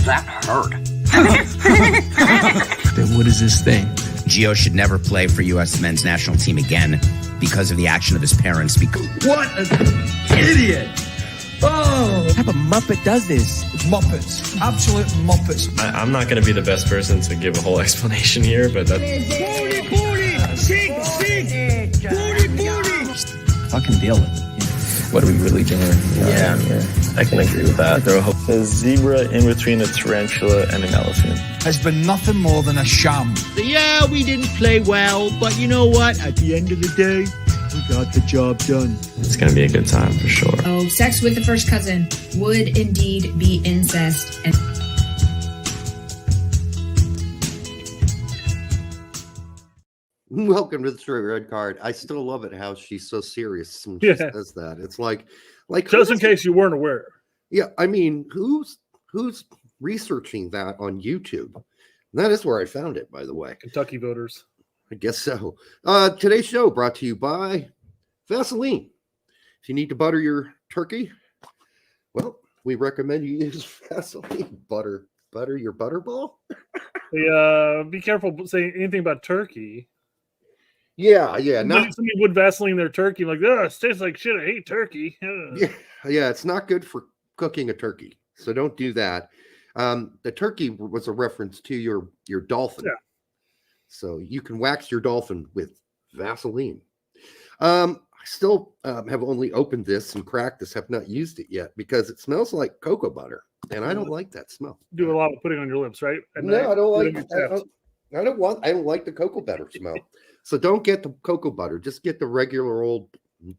That hurt. Then what is this thing? Gio should never play for U.S. men's national team again because of the action of his parents. What an idiot! Oh! What type of Muppet does this? It's Muppets. Absolute Muppets. I'm not going to be the best person to give a whole explanation here, but that's... Booty! Sick! Booty! Just fucking deal with it. What are we really doing? Yeah. I can agree with that. A zebra in between a tarantula and an elephant. Has been nothing more than a sham. Yeah, we didn't play well, but you know what? At the end of the day, we got the job done. It's going to be a good time for sure. Oh, sex with the first cousin would indeed be incest. And welcome to the red card. I still love it how she's so serious when she says that. It's like just in case you weren't aware. Yeah, I mean, who's researching that on YouTube? That is where I found it, by the way. Kentucky voters. I guess so. Today's show brought to you by Vaseline. If you need to butter your turkey, well, we recommend you use Vaseline. Butter your butterball. Hey, be careful saying anything about turkey. Yeah. Somebody would Vaseline their turkey like, oh, it tastes like shit. I hate turkey. Yeah, it's not good for cooking a turkey, so don't do that. The turkey was a reference to your dolphin. Yeah. So you can wax your dolphin with Vaseline. I still have only opened this and cracked this, have not used it yet because it smells like cocoa butter, and I don't like that smell. Do a lot of putting on your lips, right? No, I don't like. I don't like the cocoa butter smell. So don't get the cocoa butter. Just get the regular old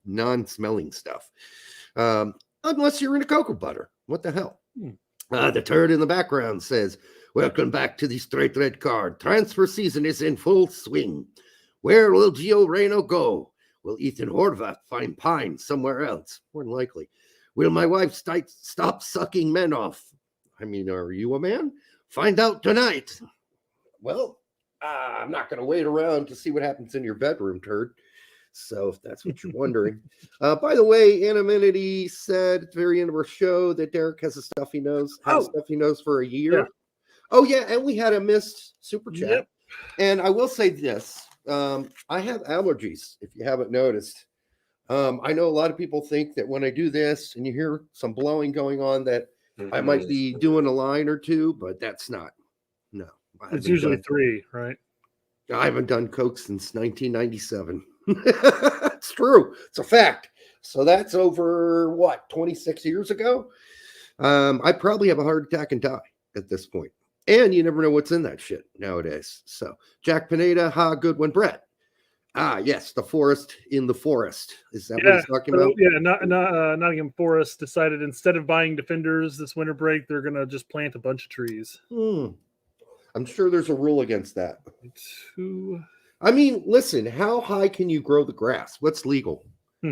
non-smelling stuff. Unless you're into cocoa butter. What the hell? The turd in the background says, welcome back to the Straight Red Card. Transfer season is in full swing. Where will Gio Reyna go? Will Ethan Horvath find pine somewhere else? More than likely. Will my wife stop sucking men off? I mean, are you a man? Find out tonight. Well, I'm not going to wait around to see what happens in your bedroom, turd. So if that's what you're wondering. By the way, Anonymity said at the very end of our show that Derek has a stuff he knows. Stuff he knows for a year. Yeah. Oh, yeah. And we had a missed super chat. Yep. And I will say this. I have allergies, if you haven't noticed. I know a lot of people think that when I do this and you hear some blowing going on that I might be doing a line or two, but that's not. No. It's usually 3, right? I haven't done coke since 1997. It's true. It's a fact. So that's over, 26 years ago? I probably have a heart attack and die at this point. And you never know what's in that shit nowadays. So Jack Pineda, good one. Brett. Yes, the forest in the forest. Is that what he's talking about? Yeah, Nottingham Forest decided instead of buying defenders this winter break, they're going to just plant a bunch of trees. I'm sure there's a rule against that. I mean, listen, how high can you grow the grass? What's legal?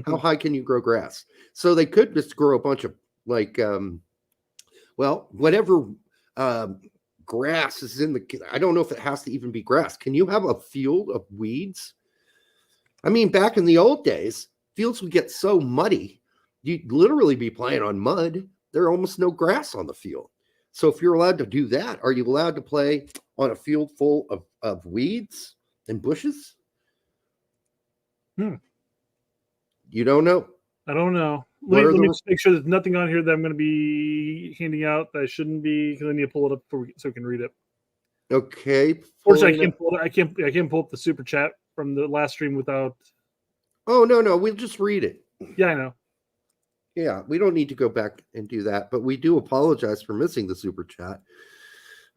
How high can you grow grass? So they could just grow a bunch of whatever grass is in the, I don't know if it has to even be grass. Can you have a field of weeds? I mean, back in the old days, fields would get so muddy, you'd literally be playing on mud. There are almost no grass on the field. So if you're allowed to do that, are you allowed to play on a field full of weeds and bushes? You don't know? I don't know. Let me make sure there's nothing on here that I'm going to be handing out that I shouldn't be, because I need to pull it up so we can read it. Okay. Fortunately, I can't pull up the super chat from the last stream without. Oh no, we'll just read it. Yeah, I know. Yeah, we don't need to go back and do that, but we do apologize for missing the super chat.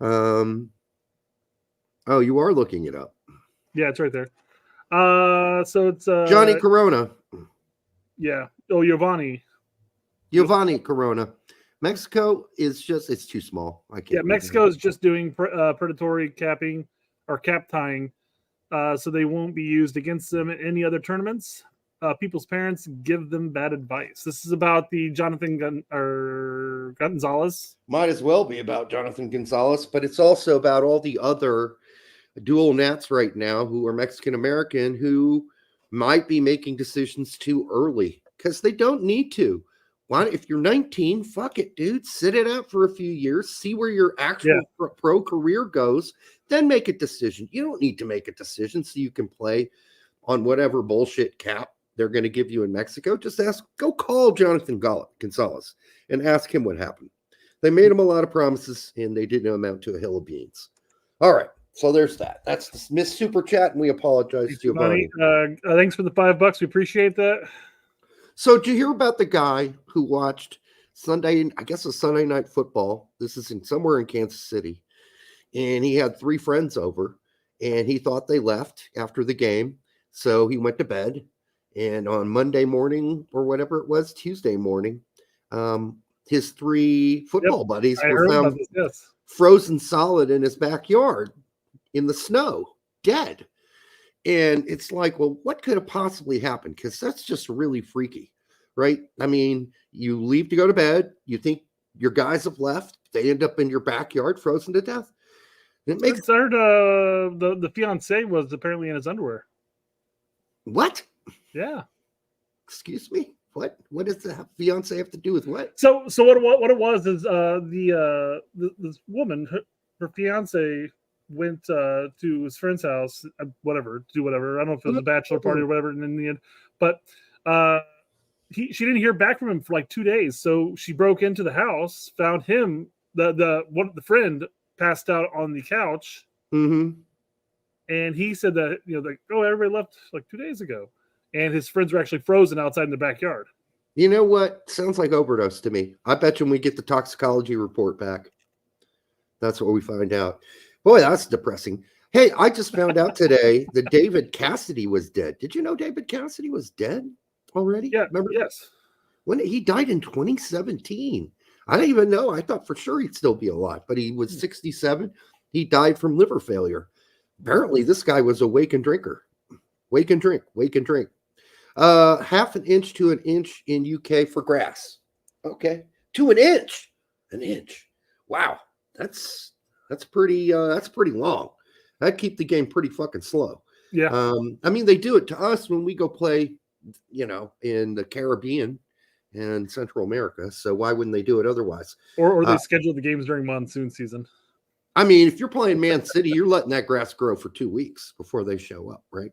Oh, you are looking it up. Yeah, it's right there. So it's Johnny Corona. Yeah. Oh, Giovanni Corona. Mexico is just, it's too small. I can't. Yeah, Mexico is just doing predatory capping or cap tying, so they won't be used against them at any other tournaments. People's parents give them bad advice. This is about the Gonzalez. Might as well be about Jonathan Gonzalez, but it's also about all the other dual nats right now who are Mexican American who might be making decisions too early because they don't need to. Why, if you're 19, fuck it, dude. Sit it out for a few years, see where your actual pro career goes, then make a decision. You don't need to make a decision so you can play on whatever bullshit cap they're going to give you in Mexico. Just go call Jonathan Gonzalez and ask him what happened. They made him a lot of promises and they didn't amount to a hill of beans. All right. So there's that. That's the Miss Super Chat, and we apologize to Giovanni. Thanks for the $5. We appreciate that. So did you hear about the guy who watched Sunday night football? This is somewhere in Kansas City. And he had 3 friends over, and he thought they left after the game. So he went to bed. And on Monday morning or whatever it was, Tuesday morning, his 3 football buddies were found frozen solid in his backyard in the snow, dead. And it's like, well, what could have possibly happened? Because that's just really freaky, right? I mean, you leave to go to bed. You think your guys have left. They end up in your backyard frozen to death. It makes the fiance was apparently in his underwear. What? Yeah. Excuse me? What? What does the fiance have to do with what? So what it was is this woman, her fiance went to his friend's house, to do whatever. I don't know if it was a bachelor party or whatever. And in the end, but she didn't hear back from him for like 2 days. So she broke into the house, found him, the friend passed out on the couch. Mm-hmm. And he said that, everybody left like 2 days ago. And his friends were actually frozen outside in the backyard. You know what? Sounds like overdose to me. I bet you when we get the toxicology report back, that's what we find out. Boy, that's depressing. Hey, I just found out today that David Cassidy was dead. Did you know David Cassidy was dead already? Yeah, remember? Yes. When he died in 2017. I didn't even know. I thought for sure he'd still be alive, but he was 67. He died from liver failure. Apparently, this guy was a wake and drinker. Wake and drink. Wake and drink. Half an inch to an inch in UK for grass. Okay. To an inch. An inch. Wow. That's pretty long. That'd keep the game pretty fucking slow. Yeah. I mean, they do it to us when we go play, in the Caribbean and Central America. So why wouldn't they do it otherwise? Or they schedule the games during monsoon season. I mean, if you're playing Man City, you're letting that grass grow for 2 weeks before they show up, right?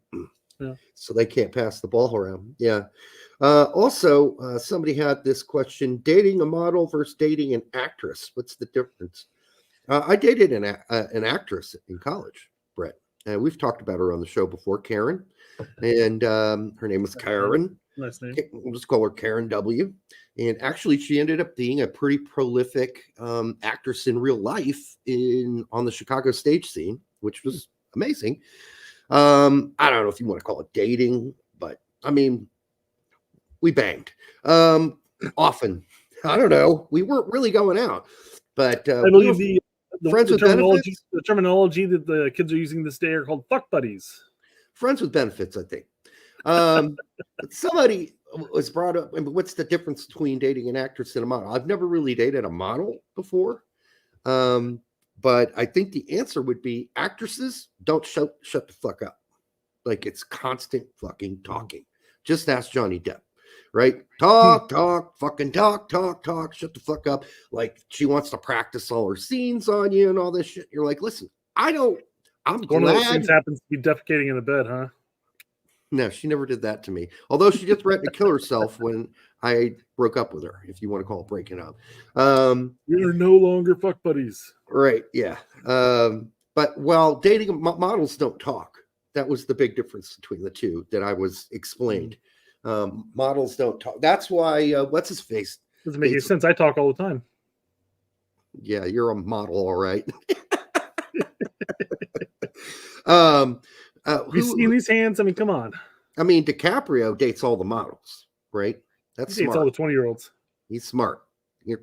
Yeah. So they can't pass the ball around. Yeah. Also, somebody had this question: dating a model versus dating an actress. What's the difference? I dated an actress in college, Brett, and we've talked about her on the show before, Karen, and her name was Karen. Nice name. We'll just call her Karen W. And actually, she ended up being a pretty prolific actress in real life on the Chicago stage scene, which was amazing. I don't know if you want to call it dating, but I mean, we banged often. I don't know. We weren't really going out, but I believe the friends with benefits. The terminology that the kids are using this day are called fuck buddies. Friends with benefits, I think. Somebody was brought up. What's the difference between dating an actress and a model? I've never really dated a model before. But I think the answer would be actresses don't shut the fuck up. Like it's constant fucking talking. Just ask Johnny Depp, right? Talk, fucking talk, shut the fuck up. Like she wants to practice all her scenes on you and all this shit. You're like, listen, I'm One of those things happens to be defecating in the bed, huh? No, she never did that to me. Although she did threaten to kill herself when I broke up with her, if you want to call it breaking up. We are no longer fuck buddies. Right, yeah. But dating models don't talk. That was the big difference between the two that I was explained. Models don't talk. That's why, what's his face? Doesn't make any sense. I talk all the time. Yeah, you're a model, all right. Have you seen these hands? I mean, come on. I mean, DiCaprio dates all the models, right? That's he dates smart. all the 20-year-olds. He's smart. I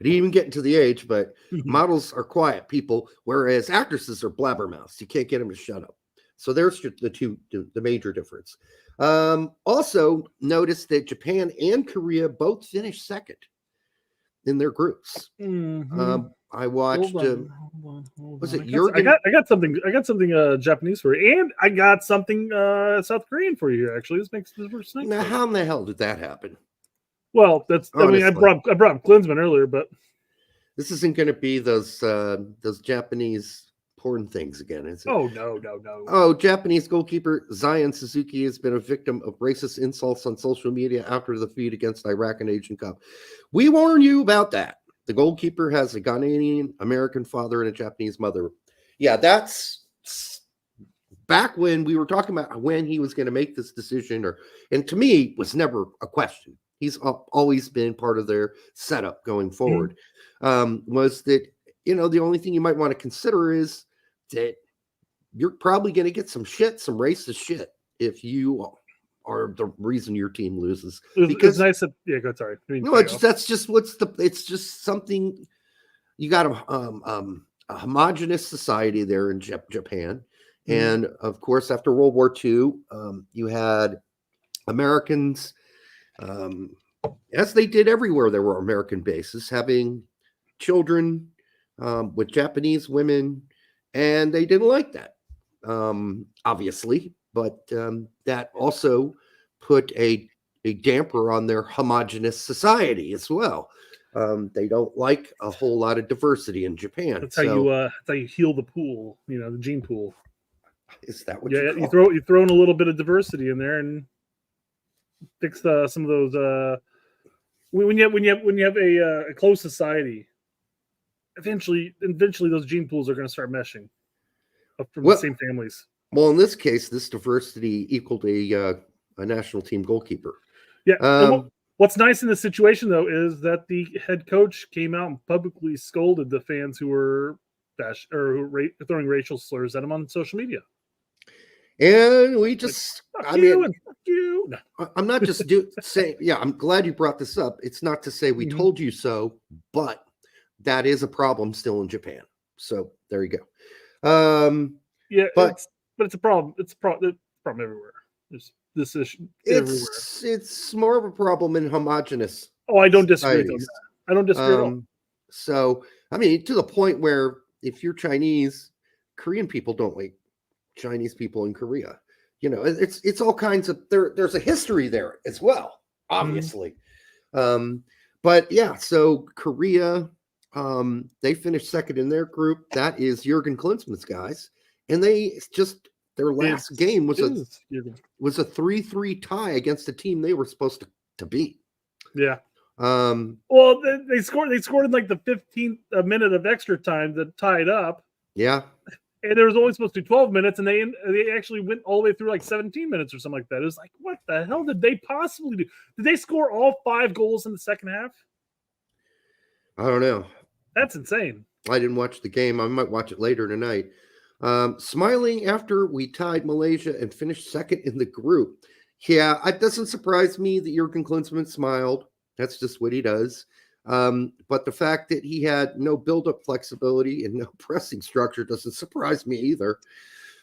didn't even get into the age, but models are quiet people, whereas actresses are blabbermouths. You can't get them to shut up. So there's the major difference. Also, notice that Japan and Korea both finished second in their groups. Mm-hmm. I watched. Hold on. Was it Jurgen? I got something. I got something Japanese for you, and I got something South Korean for you here. Actually, this makes this nice. Now, how in the hell did that happen? Well, that's. I mean, I Honestly. brought up Klinsmann earlier, but This isn't going to be those Japanese porn things again, is it? no. Oh, Japanese goalkeeper Zion Suzuki has been a victim of racist insults on social media after the feud against Iraq and Asian Cup. We warn you about that. The goalkeeper has a Ghanaian American father and a Japanese mother. Yeah, that's back when we were talking about when he was going to make this decision, and to me, was never a question. He's always been part of their setup going forward. Was that, the only thing you might want to consider is that you're probably going to get some racist shit if you are the reason your team loses. Because it's nice that, go sorry. That's just it's just something. You got a homogenous society there in Japan. And of course, after World War II, you had Americans, as they did everywhere there were American bases, having children with Japanese women, and they didn't like that, obviously. But that also put a damper on their homogenous society as well. They don't like a whole lot of diversity in Japan. That's how you heal the pool, the gene pool. Is that what you throw in a little bit of diversity in there and fix some of those when you have a close society, eventually those gene pools are going to start meshing up from the same families. Well, in this case, this diversity equaled a national team goalkeeper. Yeah. What's nice in this situation, though, is that the head coach came out and publicly scolded the fans who were throwing racial slurs at him on social media. And we just, fuck you. No. I'm not just saying, I'm glad you brought this up. It's not to say we told you so, but that is a problem still in Japan. So there you go. But it's a problem. It's a problem everywhere. There's this issue everywhere. It's more of a problem in homogenous. Oh, I don't disagree with that. I don't disagree at all. So, I mean, to the point where if you're Chinese, Korean people don't like Chinese people in Korea. It's all kinds of there's a history there as well, obviously. But yeah, so Korea, they finished second in their group. That is Jurgen Klinsmann's guys, and they just their last game was a 3-3 tie against a team they were supposed to beat. Yeah. Well, they scored in like the 15th minute of extra time that tied up. Yeah. And there was only supposed to be 12 minutes, and they actually went all the way through like 17 minutes or something like that. It was like, what the hell did they possibly do? Did they score all 5 goals in the second half? I don't know. That's insane. I didn't watch the game. I might watch it later tonight. Smiling after we tied Malaysia and finished second in the group. Yeah, it doesn't surprise me that Jurgen Klinsmann smiled. That's just what he does. But the fact that he had no build-up flexibility and no pressing structure doesn't surprise me either.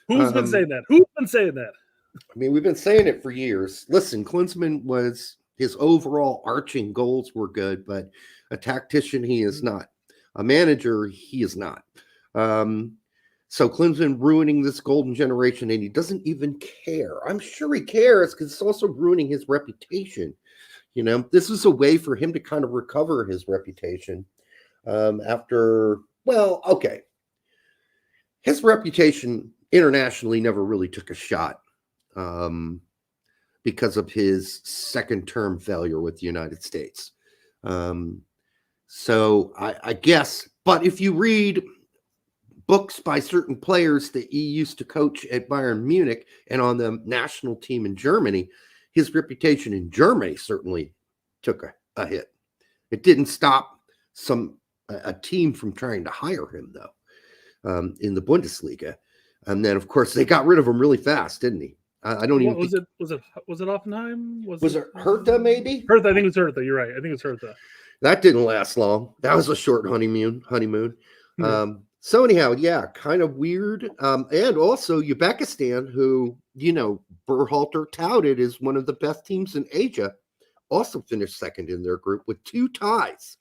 Who's been saying that? Who's been saying that? I mean, we've been saying it for years. Listen, Klinsmann his overall arching goals were good, but a tactician, he is not. A manager, he is not. So Klinsmann ruining this golden generation, and he doesn't even care. I'm sure he cares because it's also ruining his reputation. This is a way for him to kind of recover his reputation his reputation internationally never really took a shot because of his second term failure with the United States. So I guess, but if you read books by certain players that he used to coach at Bayern Munich and on the national team in Germany, his reputation in Germany certainly took a hit. It didn't stop a team from trying to hire him, though, in the Bundesliga. And then, of course, they got rid of him really fast, didn't he? I don't even. Was it Offenheim? Was it Hertha? Maybe Hertha. I think it was Hertha. You're right. I think it was Hertha. That didn't last long. That was a short honeymoon. So anyhow, yeah, kind of weird. And also Uzbekistan, who, Berhalter touted as one of the best teams in Asia, also finished second in their group with 2 ties.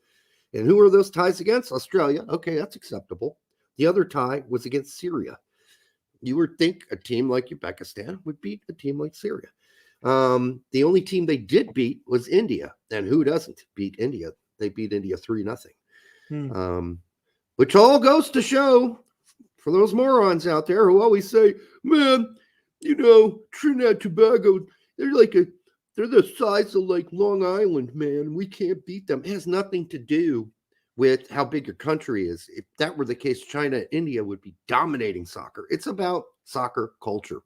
And who are those ties against? Australia. Okay, that's acceptable. The other tie was against Syria. You would think a team like Uzbekistan would beat a team like Syria. The only team they did beat was India, and who doesn't beat India? They beat India 3-0. Which all goes to show for those morons out there who always say, man, Trinidad and Tobago, they're the size of like Long Island, man. We can't beat them. It has nothing to do with how big your country is. If that were the case, China and India would be dominating soccer. It's about soccer culture.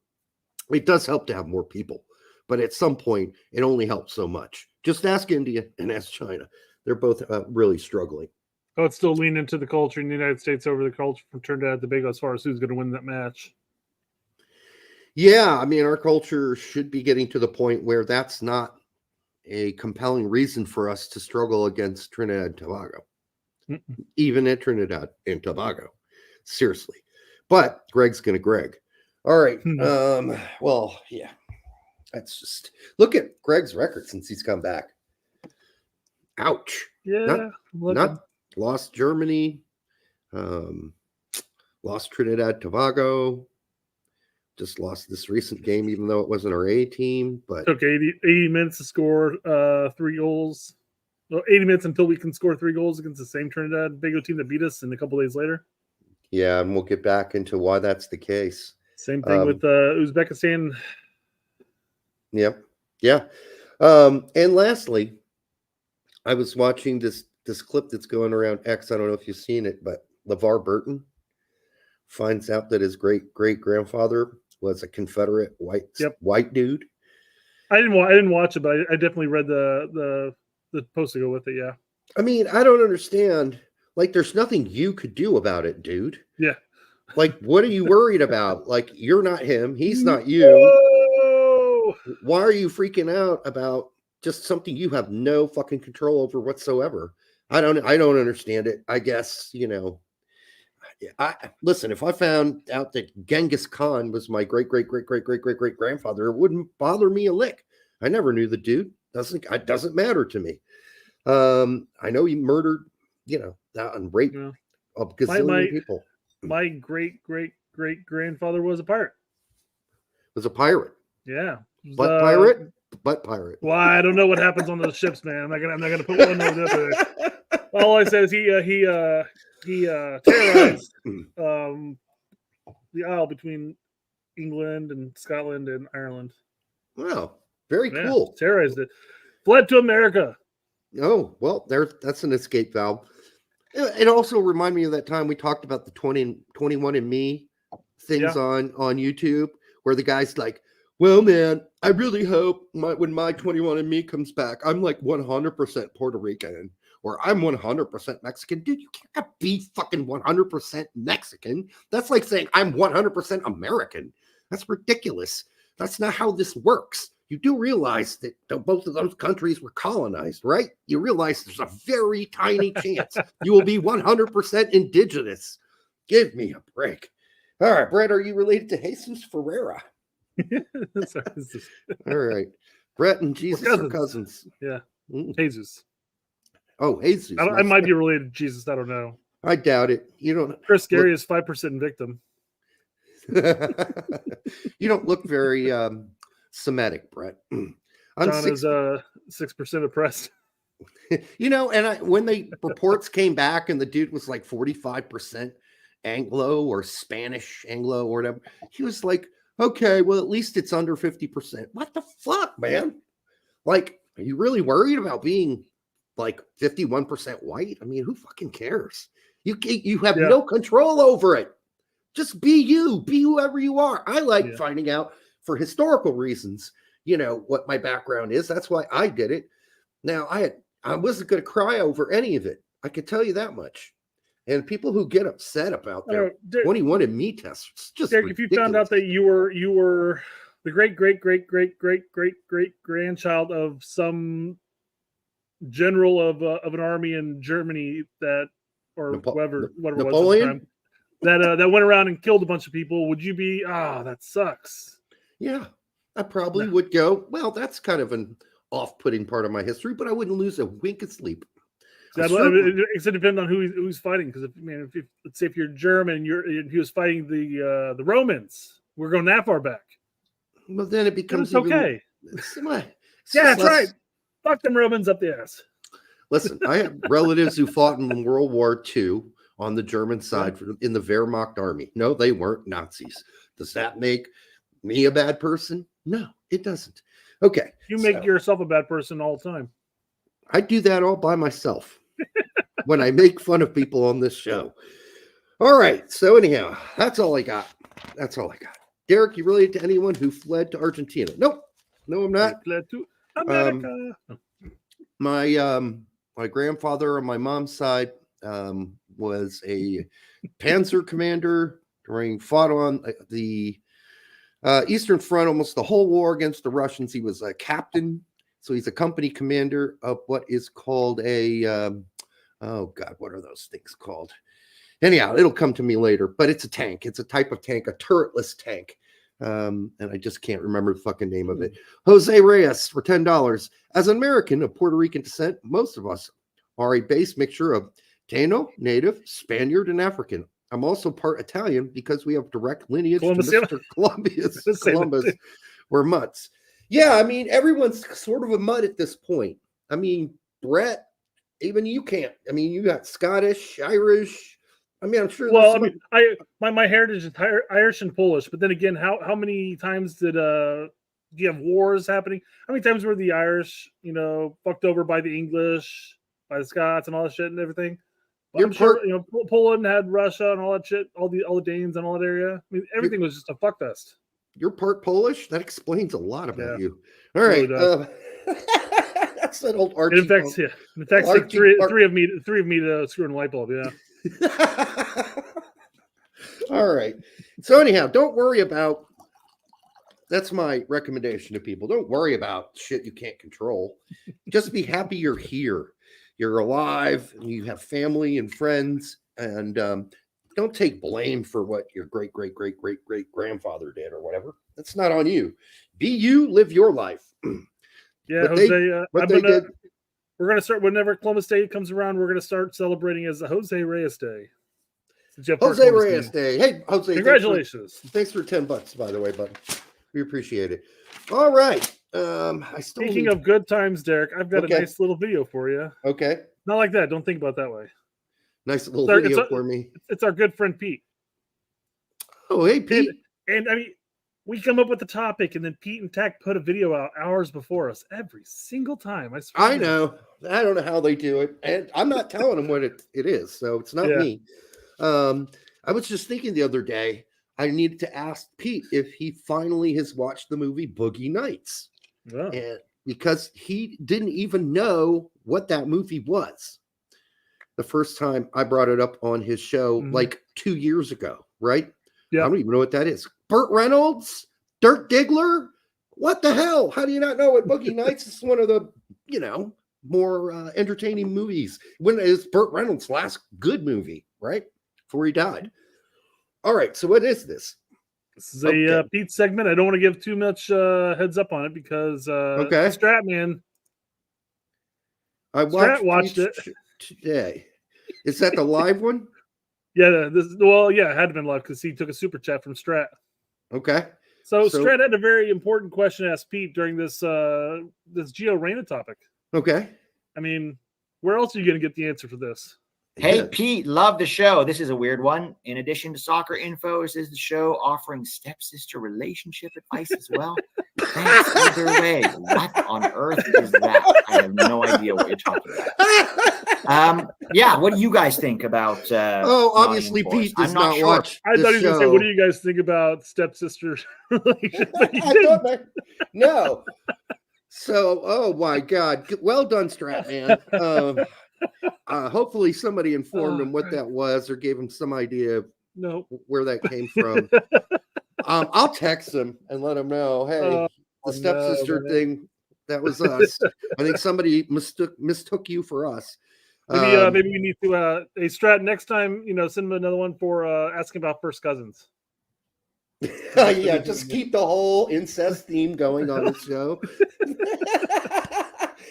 It does help to have more people, but at some point, it only helps so much. Just ask India and ask China. They're both really struggling. Oh, it's still leaning into the culture in the United States over the culture from Trinidad and Tobago as far as who's going to win that match. Yeah, I mean, our culture should be getting to the point where that's not a compelling reason for us to struggle against Trinidad and Tobago. Even at Trinidad and Tobago. Seriously. But Greg's going to Greg. All right. Well, yeah. That's just look at Greg's record since he's come back. Ouch. Yeah. Not lost Germany. Lost Trinidad Tobago. Just lost this recent game, even though it wasn't our A team. But took 80 minutes to score 3 goals. Well, 80 minutes until we can score 3 goals against the same Trinidad and Tobago team that beat us, and a couple days later. Yeah, and we'll get back into why that's the case. Same thing with Uzbekistan. Yep. Yeah. And lastly, I was watching this clip that's going around X. I don't know if you've seen it, but LeVar Burton finds out that his great-grandfather was a Confederate white dude. I didn't watch it, but I definitely read the post to go with it. Yeah. I mean, I don't understand. Like, there's nothing you could do about it, dude. Yeah. Like, what are you worried about? Like, you're not him. He's not you. No! Why are you freaking out about just something you have no fucking control over whatsoever? I don't understand it. I guess, listen, if I found out that Genghis Khan was my great-great-great-great-great-great-great-grandfather, it wouldn't bother me a lick. I never knew the dude. It doesn't matter to me. I know he murdered, and raped a gazillion people. My great-great-great-grandfather was a pirate. Was a pirate. Yeah. Pirate. Well, I don't know what happens on those ships, man. I'm not gonna put one over there. All I said is he terrorized the isle between England and Scotland and Ireland. Wow, very cool. Terrorized it. Fled to America. Oh, well, that's an escape valve. It also reminded me of that time we talked about the 21andMe things on YouTube, where the guy's like, well, man, I really hope when my 21andMe comes back, I'm like 100% Puerto Rican, or I'm 100% Mexican. Dude, you can't be fucking 100% Mexican. That's like saying I'm 100% American. That's ridiculous. That's not how this works. You do realize that both of those countries were colonized, right? You realize there's a very tiny chance you will be 100% indigenous. Give me a break. All right, Brett, are you related to Jesus Ferrera? All right. Brett and Jesus are cousins. Yeah. Jesus. Oh, Jesus. I might be related to Jesus. I don't know. I doubt it. You don't. Chris Gary is 5% victim. You don't look very Semitic, Brett. John is 6% oppressed. When the reports came back and the dude was like 45% Anglo or Spanish Anglo or whatever, he was like, okay, well, at least it's under 50%. What the fuck, man? Like, are you really worried about being like 51% white? I mean, who fucking cares? You have no control over it. Just be you. Be whoever you are. I like finding out for historical reasons, what my background is. That's why I did it. Now, I wasn't going to cry over any of it. I could tell you that much. And people who get upset about their 21andMe tests, it's just Derek, if you found out that you were the great grandchild of some general of an army in Germany whatever Napoleon? that went around and killed a bunch of people, would you be that sucks? Yeah, I probably would go, well, that's kind of an off-putting part of my history, but I wouldn't lose a wink of sleep. It depends on who's fighting. Because if let's say if you're German, he was fighting the Romans. We're going that far back. Well, then it becomes okay. That's right. Fuck them Romans up the ass. Listen, I have relatives who fought in World War II on the German side in the Wehrmacht army. No, they weren't Nazis. Does that make me a bad person? No, it doesn't. Okay. You make yourself a bad person all the time. I do that all by myself when I make fun of people on this show. All right. So anyhow, that's all I got. Derek, you related to anyone who fled to Argentina? Nope. No, I'm not. Fled to America. My grandfather on my mom's side was a panzer commander fought on the Eastern Front almost the whole war against the Russians. He was a captain, so he's a company commander of what is called a what are those things called? Anyhow, it'll come to me later, but it's a tank. It's a type of tank, a turretless tank. And I just can't remember the fucking name of it. Jose Reyes for $10. As an American of Puerto Rican descent, most of us are a base mixture of Taino, Native, Spaniard, and African. I'm also part Italian because we have direct lineage to Mr. Columbus. We're mutts. Yeah, I mean, everyone's sort of a mutt at this point. I mean, Brett, even you can't. I mean, you got Scottish, Irish. I mean, I'm sure. Well, I mean, my heritage is Irish and Polish, but then again, how many times did do you have wars happening? How many times were the Irish, fucked over by the English, by the Scots, and all that shit and everything? I'm sure, Poland had Russia and all that shit, all the Danes and all that area. I mean, everything was just a fuck fest. You're part Polish. That explains a lot about you. All right. Really that's that old Archie. It affects like three of me to screw in a light bulb. Yeah. All right. So anyhow, don't worry about. That's my recommendation to people. Don't worry about shit you can't control. Just be happy you're here. You're alive and you have family and friends, and don't take blame for what your great grandfather did or whatever. That's not on you. Be you, live your life. Yeah, Jose. We're gonna start whenever Columbus Day comes around. We're gonna start celebrating as the Jose Reyes Day. Jose Reyes Day. Hey, Jose! Congratulations! Thanks for $10, by the way, bud. We appreciate it. All right. Speaking of good times, Derek, I've got a nice little video for you. Okay. Not like that. Don't think about it that way. Nice little video for me. It's our good friend Pete. Oh, hey, Pete. And I mean, we come up with the topic, and then Pete and Tech put a video out hours before us every single time. I know. I don't know how they do it, and I'm not telling them what it is, so it's not me. I was just thinking the other day, I needed to ask Pete if he finally has watched the movie Boogie Nights. Yeah. And because he didn't even know what that movie was the first time I brought it up on his show like 2 years ago, right? Yeah. I don't even know what that is. Burt Reynolds, Dirk Diggler. What the hell? How do you not know what Boogie Nights is? One of the, more entertaining movies. When is Burt Reynolds' last good movie, right? Before he died. All right. So what is this? This is a Pete segment. I don't want to give too much heads up on it because Stratman. I watched it today. Is that the live one? Yeah. It had to have been live because he took a super chat from Strat. Okay. So Strat had a very important question to ask Pete during this Gio Reyna topic. Okay. I mean, where else are you going to get the answer for this? Hey, Pete, love the show. This is a weird one. In addition to soccer info, is the show offering stepsister relationship advice as well? Thanks either way. What on earth is that? I have no idea what you're talking about. What do you guys think about obviously Pete does not watch I thought he was going to say, what do you guys think about stepsister relationship? No. So, oh my God. Well done, Stratman. Hopefully somebody informed him what that was or gave him some idea of where that came from. I'll text him and let him know, hey, the stepsister thing, that was us. I think somebody mistook you for us. Maybe we need to hey Strat, next time, send him another one for asking about first cousins. Yeah, just keep the whole incest theme going on the show.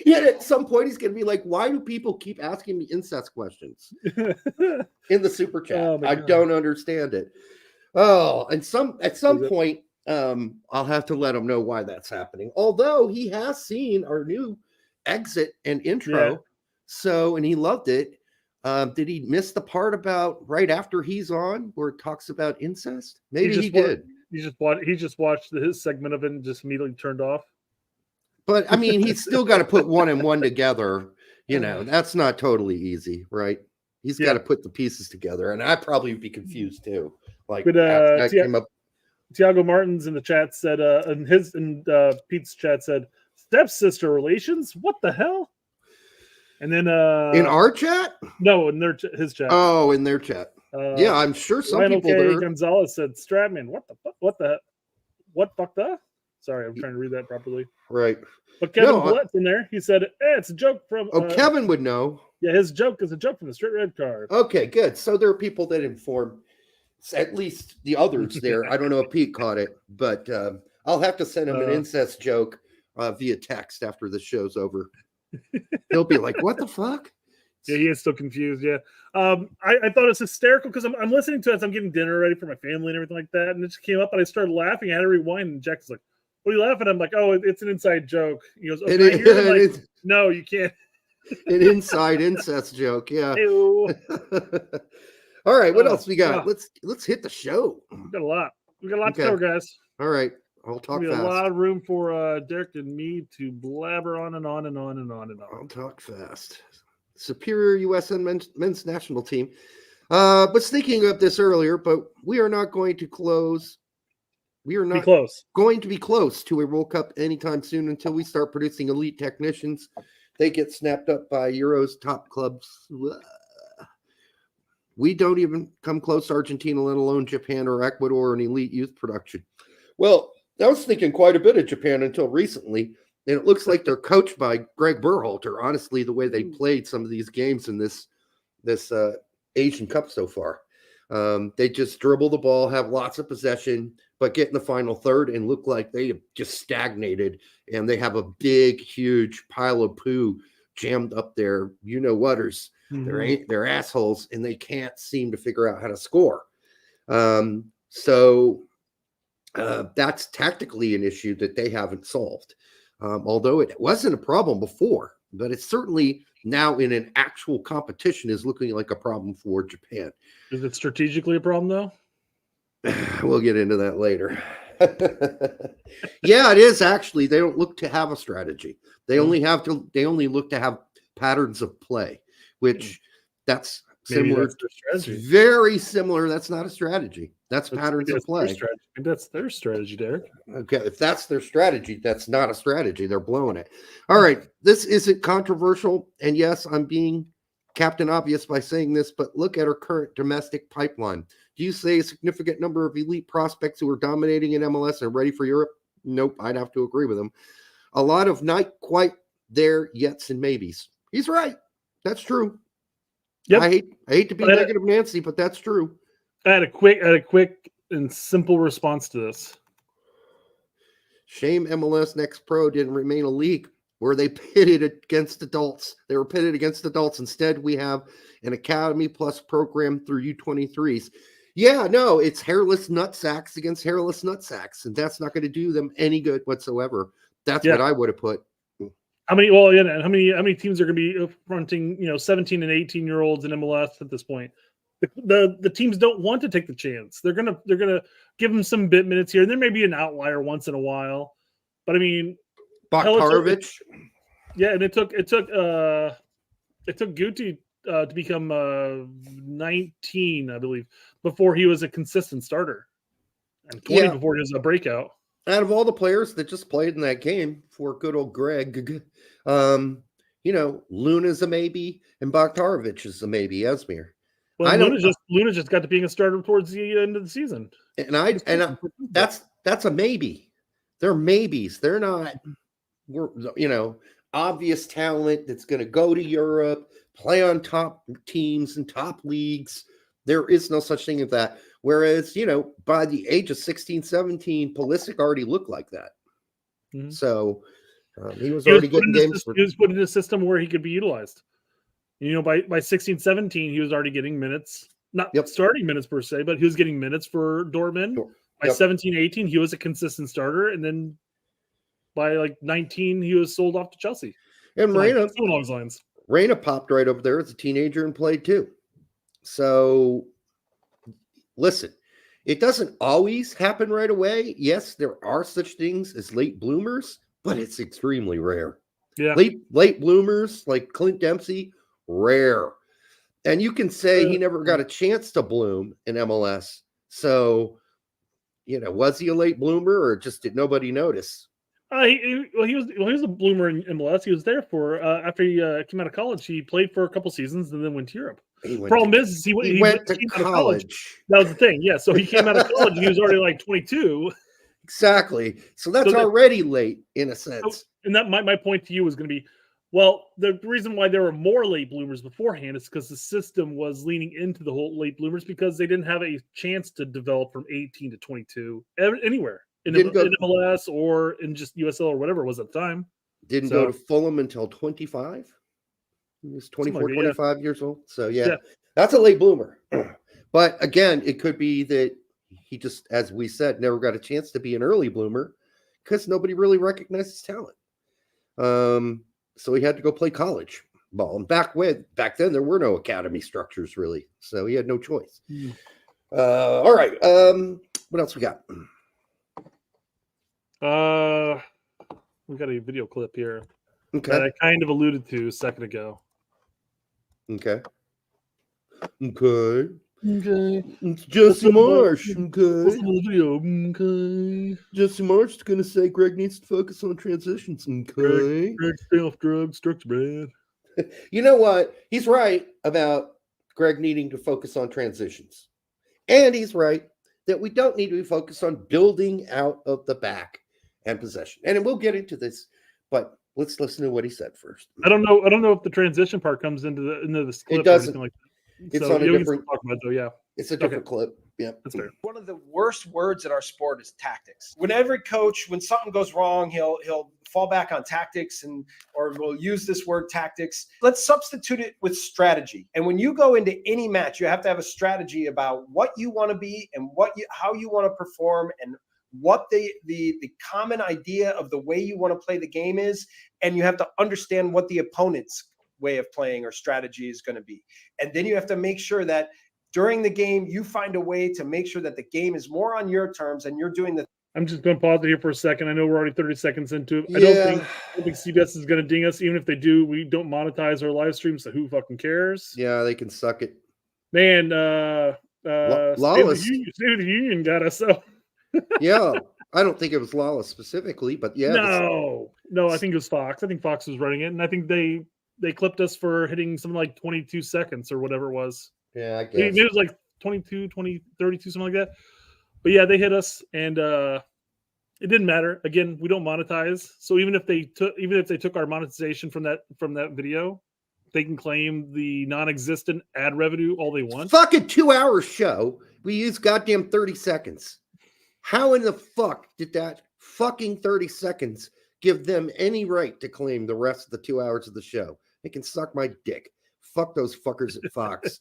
Yet at some point he's going to be like, why do people keep asking me incest questions in the super chat? I don't understand it. Oh, and at some point I'll have to let him know why that's happening. Although he has seen our new exit and intro, Yeah. so and he loved it. Did he miss the part about right after he's on where it talks about incest? Maybe he did. He just watched his segment of it and just immediately turned off. But I mean, he's still got to put one and one together. You know, that's not totally easy, right? He's got to put the pieces together, and I'd probably be confused too. Like, But came up. Tiago Martins in the chat said, and Pete's chat said, stepsister relations? What the hell? And then In our chat? No, in his chat. Oh, in their chat. Yeah, I'm sure some Lionel people K. there. Gonzalez said, Stratman, what fuck the? Sorry, I'm trying to read that properly. Right. But Kevin Blet's in there. He said, it's a joke from... Kevin would know. Yeah, his joke is a joke from the Straight Red Card. Okay, good. So there are people that inform at least the others there. I don't know if Pete caught it, but I'll have to send him an incest joke via text after the show's over. He'll be like, what the fuck? Yeah, he is still confused. Yeah. I thought it's hysterical because I'm listening to it as I'm getting dinner ready for my family and everything like that. And it just came up and I started laughing. I had to rewind and Jack's like, what are you laughing at? I'm like, oh, it's an inside joke. He goes, okay. Like, no, you can't. An inside incest joke. Yeah. Ew. All right. What else we got? Let's hit the show. We got a lot. We got a lot to cover, guys. All right. I'll talk fast. A lot of room for Derek and me to blabber on and on and on and on and on. I'll talk fast. Superior USMNT men's national team. Was thinking of this earlier, but we are not going to close. We are not going to be close to a World Cup anytime soon until we start producing elite technicians. They get snapped up by Euro's top clubs. We don't even come close to Argentina, let alone Japan or Ecuador in elite youth production. Well, I was thinking quite a bit of Japan until recently, and it looks like they're coached by Greg Berhalter. Honestly, the way they played some of these games in this Asian Cup so far, they just dribble the ball, have lots of possession, but get in the final third and look like they have just stagnated, and they have a big, huge pile of poo jammed up there. You know whaters. They're assholes, and they can't seem to figure out how to score. So that's tactically an issue that they haven't solved. Although it wasn't a problem before, but it's certainly now in an actual competition is looking like a problem for Japan. Is it strategically a problem, though? We'll get into that later. Yeah, it is actually. They don't look to have a strategy. They only look to have patterns of play, which that's similar. That's very similar. That's not a strategy. That's patterns of play. That's their strategy, Derek. Okay, if that's their strategy, that's not a strategy. They're blowing it. All right, this isn't controversial, and yes, I'm being Captain Obvious by saying this, but look at our current domestic pipeline. Do you say a significant number of elite prospects who are dominating in MLS and ready for Europe? Nope, I'd have to agree with him. A lot of not quite there yets and maybes. He's right. That's true. Yep. I hate to be negative Nancy, but that's true. I had a quick and simple response to this. Shame MLS Next Pro didn't remain a league where they pitted against adults. They were pitted against adults. Instead, we have an Academy Plus program through U23s. Yeah, no, it's hairless nutsacks against hairless nutsacks, and that's not going to do them any good whatsoever. That's what I would have put. How many teams are going to be fronting 17 and 18-year-olds in MLS at this point? The teams don't want to take the chance. They're gonna give them some bit minutes here, and there may be an outlier once in a while, but I mean, Baktarovic. Yeah, and it took Guti to become 19, I believe, before he was a consistent starter, and 20 before he was a breakout. Out of all the players that just played in that game for good old Greg, Luna's a maybe, and Baktarovic is a maybe. Esmir. Well, Luna just got to being a starter towards the end of the season, and that's a maybe. They're maybes. They're not. Obvious talent that's going to go to Europe, play on top teams and top leagues. There is no such thing as that. Whereas, by the age of 16, 17, Pulisic already looked like that. Mm-hmm. So he was already getting games. He was put in a system where he could be utilized. By 16, 17, he was already getting minutes, not starting minutes per se, but he was getting minutes for Dortmund, By 17, 18, he was a consistent starter, and then by like 19, he was sold off to Chelsea. And Reyna, along those lines. Raina popped right over there as a teenager and played too. So, listen, it doesn't always happen right away. Yes, there are such things as late bloomers, but it's extremely rare. Yeah, late bloomers like Clint Dempsey, rare. And you can say he never got a chance to bloom in MLS. So, was he a late bloomer or just did nobody notice? He was a bloomer in MLS. He was there for after he came out of college. He played for a couple seasons and then went to Europe. Problem is he went to college. That was the thing. Yeah, so he came out of college and he was already like 22. Exactly. So that's already late in a sense. And that my point to you was going to be, well, the reason why there were more late bloomers beforehand is because the system was leaning into the whole late bloomers because they didn't have a chance to develop from 18 to 22 anywhere. In MLS or in just USL or whatever it was at the time. Didn't go to Fulham until 25. He was 24, 25 years old. So, yeah, that's a late bloomer. But again, it could be that he just, as we said, never got a chance to be an early bloomer because nobody really recognized his talent. So he had to go play college ball. And back then, there were no academy structures really. So he had no choice. All right. What else we got? We got a video clip here that I kind of alluded to a second ago. Okay. It's Jesse Marsch. Jesse Marsch is going to say Greg needs to focus on transitions. Greg stay off drugs, structure bad. You know what? He's right about Greg needing to focus on transitions. And he's right that we don't need to be focused on building out of the back and possession. And we'll get into this, but let's listen to what he said first. I don't know if the transition part comes into this clip. It doesn't. Or like that. It's so on a different. Talk about it, though, yeah. It's a different clip. Yeah, that's fair. One of the worst words in our sport is tactics. When every coach, when something goes wrong, he'll fall back on tactics or we'll use this word tactics. Let's substitute it with strategy. And when you go into any match, you have to have a strategy about what you want to be and how you want to perform and what the common idea of the way you want to play the game is. And you have to understand what the opponent's way of playing or strategy is going to be. And then you have to make sure that during the game, you find a way to make sure that the game is more on your terms and you're doing the. I'm just going to pause it here for a second. I know we're already 30 seconds into it. I don't think CBS is going to ding us. Even if they do, we don't monetize our live stream, so who fucking cares? Yeah, they can suck it. Man, Lawless. State of the Union got us. So. Yeah, I don't think it was Lawless specifically, but yeah. No, I think it was Fox. I think Fox was running it, and I think they clipped us for hitting something like 22 seconds or whatever it was. Yeah, I guess. It was like 22, 20, 32, something like that. But yeah, they hit us, and it didn't matter. Again, we don't monetize, so even if they took our monetization from that video, they can claim the non-existent ad revenue all they want. Fucking 2-hour show. We use goddamn 30 seconds. How in the fuck did that fucking 30 seconds give them any right to claim the rest of the 2 hours of the show? They can suck my dick. Fuck those fuckers at Fox.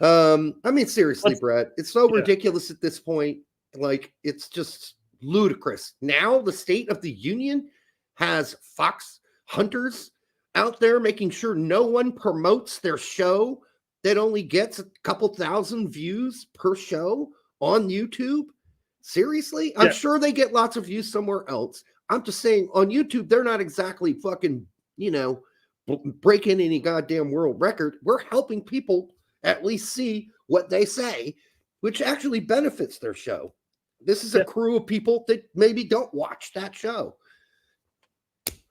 I mean, seriously, Brett, it's so ridiculous at this point. Like, it's just ludicrous. Now the State of the Union has Fox hunters out there making sure no one promotes their show that only gets a couple thousand views per show on YouTube. Seriously? I'm sure they get lots of views somewhere else. I'm just saying on YouTube, they're not exactly fucking, breaking any goddamn world record. We're helping people at least see what they say, which actually benefits their show. This is a crew of people that maybe don't watch that show.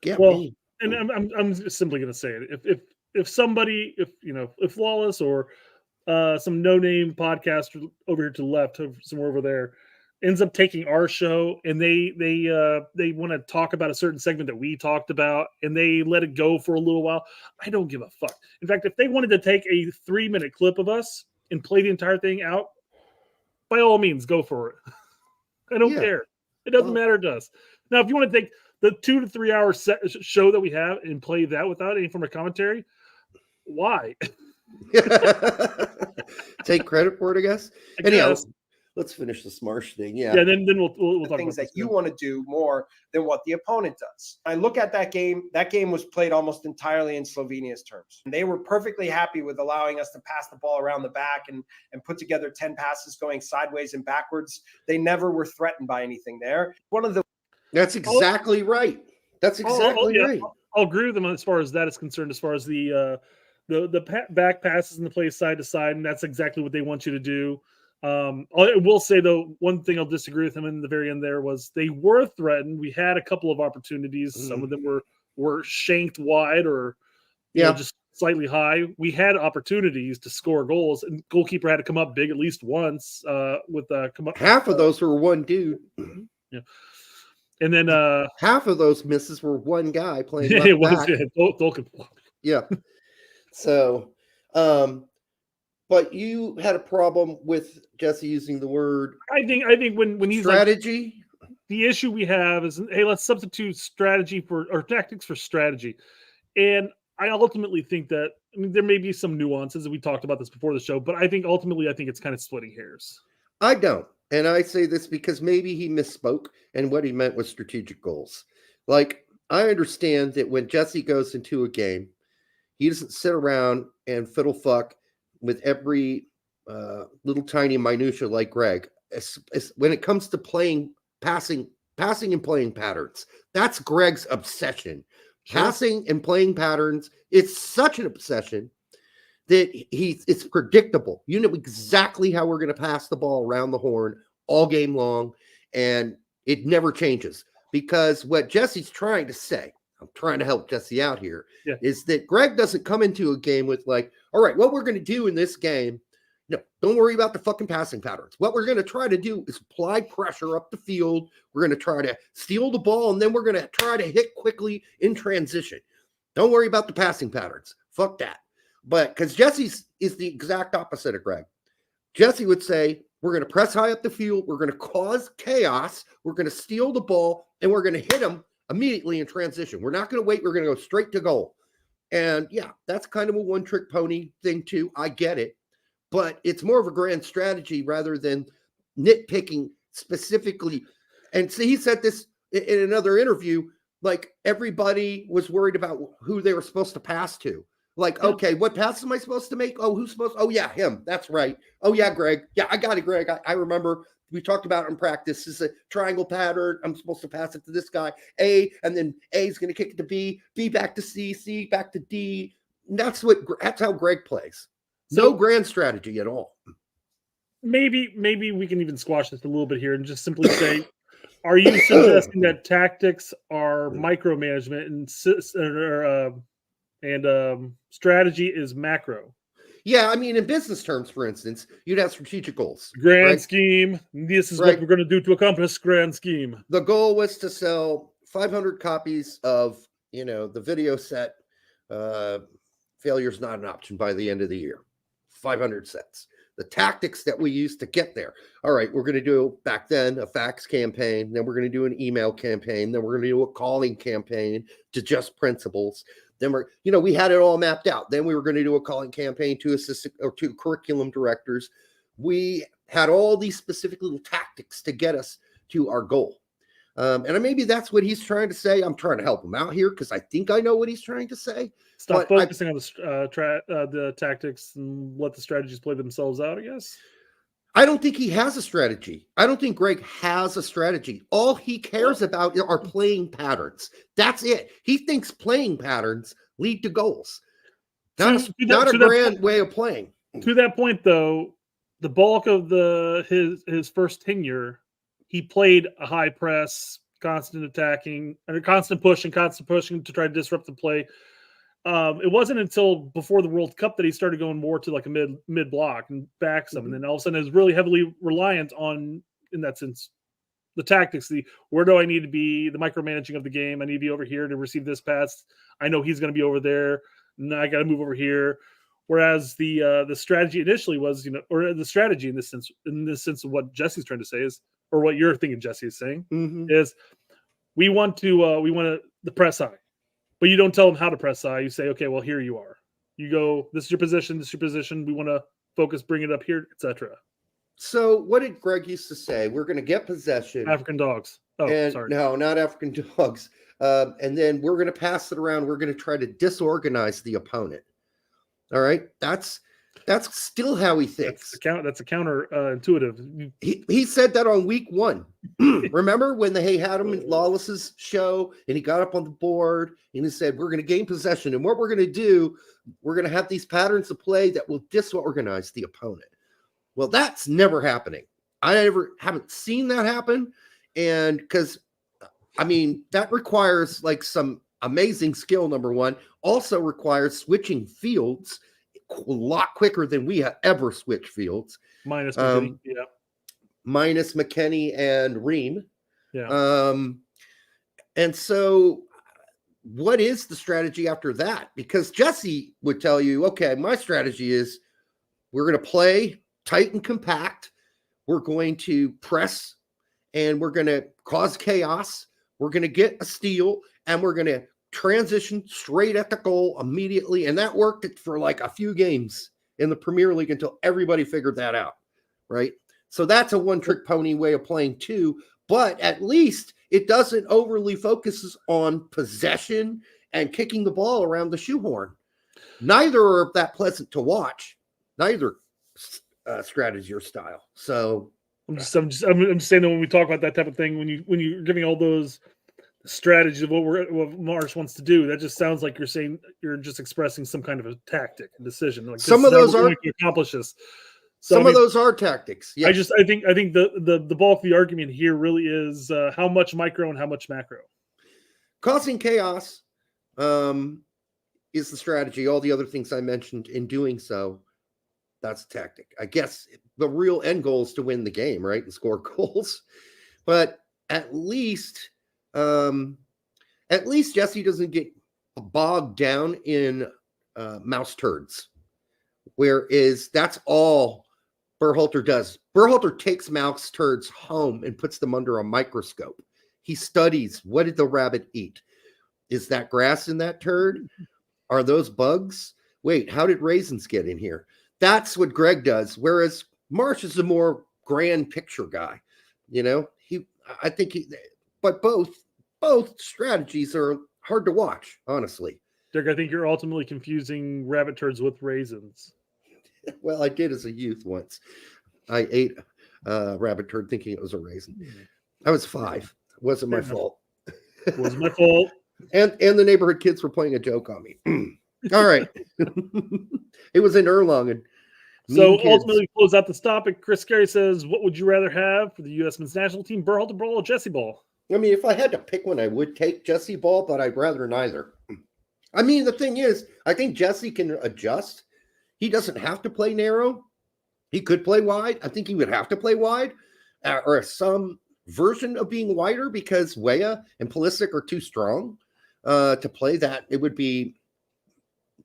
And I'm simply going to say it. If somebody, if Lawless or some no-name podcaster over here to the left, somewhere over there, ends up taking our show and they want to talk about a certain segment that we talked about and they let it go for a little while, I don't give a fuck. In fact, if they wanted to take a 3-minute clip of us and play the entire thing out, by all means, go for it. I don't care. It doesn't matter to us. Now, if you want to take the 2 to 3 hour show that we have and play that without any form of commentary, why? Take credit for it, I guess. Anyhow, let's finish this Marsch thing. Yeah. Yeah. Then we'll talk things about that you want to do more than what the opponent does. I look at that game. That game was played almost entirely in Slovenia's terms. And they were perfectly happy with allowing us to pass the ball around the back and put together 10 passes going sideways and backwards. They never were threatened by anything there. That's exactly right. That's exactly right. I'll agree with them as far as that is concerned, as far as the back passes and the play side to side, and that's exactly what they want you to do. I will say, though, one thing I'll disagree with him in the very end there was they were threatened. We had a couple of opportunities. Some of them were shanked wide or just slightly high. We had opportunities to score goals, and goalkeeper had to come up big at least once. Half of those were one dude. Yeah. And then half of those misses were one guy playing left it was back. Yeah. So, but you had a problem with Jesse using the word. I think when he's strategy, the issue we have is, hey, let's substitute strategy or tactics for strategy. And I ultimately think that, I mean, there may be some nuances, and we talked about this before the show, but I think ultimately it's kind of splitting hairs. I don't. And I say this because maybe he misspoke and what he meant was strategic goals. Like, I understand that when Jesse goes into a game, he doesn't sit around and fiddle fuck with every little tiny minutia like Greg. When it comes to passing and playing patterns, that's Greg's obsession. Sure. Passing and playing patterns, it's such an obsession that it's predictable. You know exactly how we're going to pass the ball around the horn all game long, and it never changes. Because what Jesse's trying to say, I'm trying to help Jesse out here, is that Greg doesn't come into a game with like, all right, what we're going to do in this game, no, don't worry about the fucking passing patterns. What we're going to try to do is apply pressure up the field. We're going to try to steal the ball, and then we're going to try to hit quickly in transition. Don't worry about the passing patterns. Fuck that. But because Jesse's is the exact opposite of Greg. Jesse would say, we're going to press high up the field. We're going to cause chaos. We're going to steal the ball, and we're going to hit them immediately in transition. We're not going to wait. We're going to go straight to goal. And yeah, that's kind of a one-trick pony thing too. I get it. But it's more of a grand strategy rather than nitpicking specifically. And so he said this in another interview, like everybody was worried about who they were supposed to pass to. Like, okay, what pass am I supposed to make? Oh, who's supposed? Oh, yeah, him. That's right. Oh, yeah, Greg. Yeah, I got it, Greg. I remember we talked about it in practice. This is a triangle pattern. I'm supposed to pass it to this guy, A, and then A is going to kick it to B, B back to C, C back to D. And that's how Greg plays. No grand strategy at all. Maybe we can even squash this a little bit here and just simply say, are you suggesting that tactics are micromanagement and strategy is macro? Yeah, I mean, in business terms, for instance, you'd have strategic goals. Grand scheme. This is what we're going to do to accomplish grand scheme. The goal was to sell 500 copies of, the video set. Failure's not an option by the end of the year. 500 sets. The tactics that we used to get there. All right, we're going to do back then a fax campaign. Then we're going to do an email campaign. Then we're going to do a calling campaign to just principals. Then we had it all mapped out. Then we were going to do a calling campaign to assistant or to curriculum directors. We had all these specific little tactics to get us to our goal. And maybe that's what he's trying to say. I'm trying to help him out here because I think I know what he's trying to say. Stop focusing on the tactics and let the strategies play themselves out, I guess. I don't think he has a strategy. I don't think Greg has a strategy. All he cares about are playing patterns. That's it. He thinks playing patterns lead to goals. Not a grand way of playing. To that point, though, the bulk of his first tenure, he played a high press, constant attacking, and a constant pushing to try to disrupt the play. It wasn't until before the World Cup that he started going more to like a mid block and back some, and then all of a sudden is really heavily reliant on, in that sense, the tactics. Where do I need to be? The micromanaging of the game. I need to be over here to receive this pass. I know he's going to be over there, and I got to move over here. Whereas the strategy initially was, or the strategy in this sense of what Jesse's trying to say is, or what you're thinking Jesse is saying, is we want the press high. But you don't tell them how to press high. You say, okay, well, here you are. You go, this is your position, we want to focus, bring it up here, etc. So what did Greg used to say? We're going to get possession. African dogs. Oh, and sorry. No, not African dogs. And then we're going to pass it around. We're going to try to disorganize the opponent. All right. That's still how he thinks. That's a counter-intuitive. He said that on week 1. Remember when they had him in Lawless's show and he got up on the board and he said, we're going to gain possession. And what we're going to do, we're going to have these patterns of play that will disorganize the opponent. Well, that's never happening. I haven't seen that happen. And because, I mean, that requires like some amazing skill, number one. Also requires switching fields a lot quicker than we have ever switched fields. Minus McKennie, yeah. Minus McKennie and Ream. Yeah. And so what is the strategy after that? Because Jesse would tell you, okay, my strategy is we're going to play tight and compact. We're going to press and we're going to cause chaos. We're going to get a steal and we're going to transition straight at the goal immediately. And that worked for like a few games in the Premier League until everybody figured that out, right? So that's a one-trick pony way of playing too, but at least it doesn't overly focuses on possession and kicking the ball around the shoehorn. Neither are that pleasant to watch. Neither strategy or style. So I'm just saying that when we talk about that type of thing, when you're giving all those strategies of what Marsch wants to do, that just sounds like you're saying you're just expressing some kind of a tactic, a decision. Like some of those are to accomplish this. So, of those are tactics. Yes. I think the bulk of the argument here really is how much micro and how much macro. Causing chaos is the strategy. All the other things I mentioned in doing so, that's a tactic. I guess the real end goal is to win the game, right? And score goals. But at least Jesse doesn't get bogged down in mouse turds. Whereas that's all Berhalter does. Berhalter takes mouse turds home and puts them under a microscope. He studies, what did the rabbit eat? Is that grass in that turd? Are those bugs? Wait, how did raisins get in here? That's what Greg does. Whereas Marsch is a more grand picture guy. You know, but both strategies are hard to watch, honestly. Dirk, I think you're ultimately confusing rabbit turds with raisins. Well, I did as a youth once. I ate a rabbit turd thinking it was a raisin. I was 5. It wasn't my fault. It wasn't my fault. And the neighborhood kids were playing a joke on me. All right. It was in Erlangen. So ultimately, close out this topic. Chris Carey says, what would you rather have for the U.S. men's national team, Berhalter Ball or Jesse Ball? I mean, if I had to pick one, I would take Jesse Ball, but I'd rather neither. I mean, the thing is, I think Jesse can adjust. He doesn't have to play narrow. He could play wide. I think he would have to play wide or some version of being wider because Weah and Pulisic are too strong to play that. It would be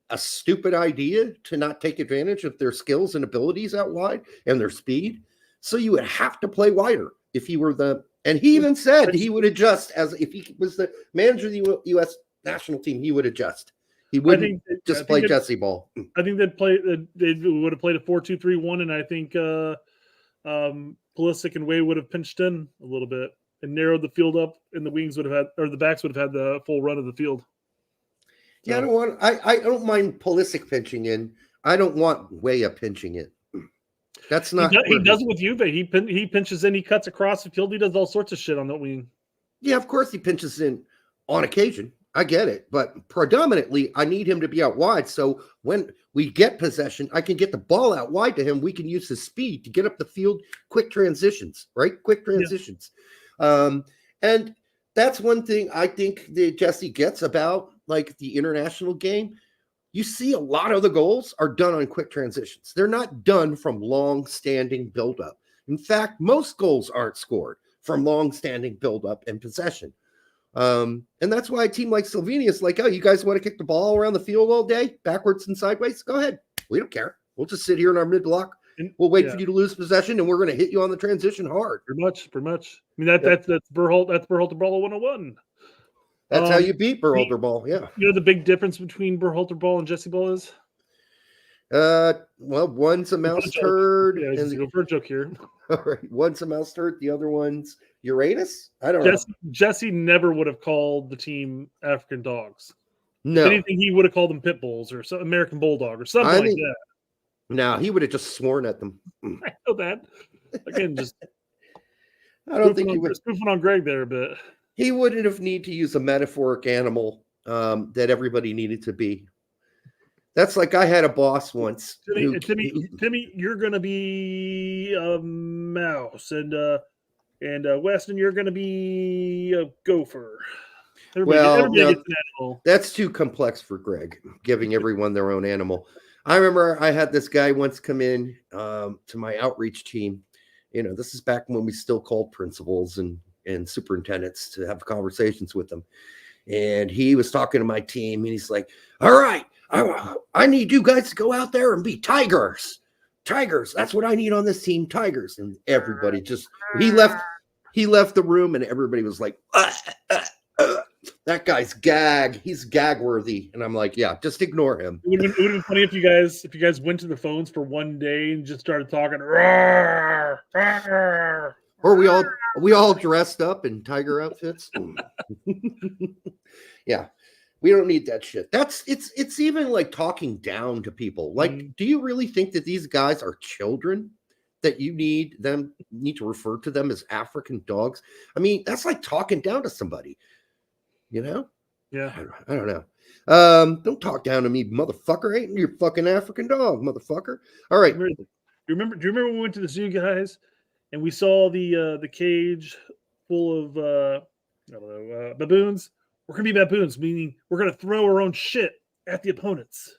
a stupid idea to not take advantage of their skills and abilities out wide and their speed. So you would have to play wider if he were and he even said he would adjust as if he was the manager of the U.S. national team, he would adjust. He wouldn't just play Jesse Ball. I think they would have played a 4-2-3-1, and I think Pulisic and Way would have pinched in a little bit and narrowed the field up, and the wings would have had, or the backs would have had the full run of the field. Yeah, I don't mind Pulisic pinching in. I don't want Weah pinching it. That's not. He does it with Juve. He pinches in. He cuts across the field. He does all sorts of shit on that wing. Yeah, of course he pinches in on occasion. I get it, but predominantly I need him to be out wide. So when we get possession, I can get the ball out wide to him. We can use his speed to get up the field, quick transitions, right? Quick transitions. Yeah. And that's one thing I think that Jesse gets about like the international game. You see a lot of the goals are done on quick transitions. They're not done from long-standing buildup. In fact, most goals aren't scored from long-standing buildup and possession. And that's why a team like Slovenia is like, oh, you guys want to kick the ball around the field all day, backwards and sideways? Go ahead. We don't care. We'll just sit here in our mid block. We'll wait for you to lose possession, and we're going to hit you on the transition hard. Pretty much. I mean, that's Berhalter Ball 101. That's how you beat Berhalter Ball. Yeah. You know the big difference between Berhalter Ball and Jesse Ball is? Well, one's a mouse turd. Yeah, go for a joke here. All right, one's a mouse turd. The other one's Uranus. I don't know. Jesse never would have called the team African dogs. No. If anything, he would have called them pit bulls or some American bulldog or something like that. No, he would have just sworn at them. I know that. Again, just I don't think he would. Spoofing on Greg there a bit. He wouldn't have need to use a metaphoric animal that everybody needed to be. That's like I had a boss once. Timmy, you're gonna be a mouse, and Weston, you're gonna be a gopher. Everybody gets an animal. That's too complex for Greg, giving everyone their own animal. I remember I had this guy once come in to my outreach team. You know, this is back when we still called principals and superintendents to have conversations with them. And he was talking to my team, and he's like, all right, I need you guys to go out there and be tigers. Tigers. That's what I need on this team. Tigers. And everybody just, he left the room, and everybody was like, that guy's gag. He's gag worthy. And I'm like, yeah, just ignore him. It would have been funny if you guys went to the phones for one day and just started talking. Rawr, rawr, or we all dressed up in tiger outfits. Yeah. We don't need that shit. It's even like talking down to people. Like, do you really think that these guys are children that you need to refer to them as African dogs? I mean, that's like talking down to somebody, you know? Yeah. I don't know. Don't talk down to me, motherfucker. Ain't your fucking African dog, motherfucker. All right. Do you remember when we went to the zoo, guys, and we saw the cage full of baboons? We're going to be baboons, meaning we're going to throw our own shit at the opponents.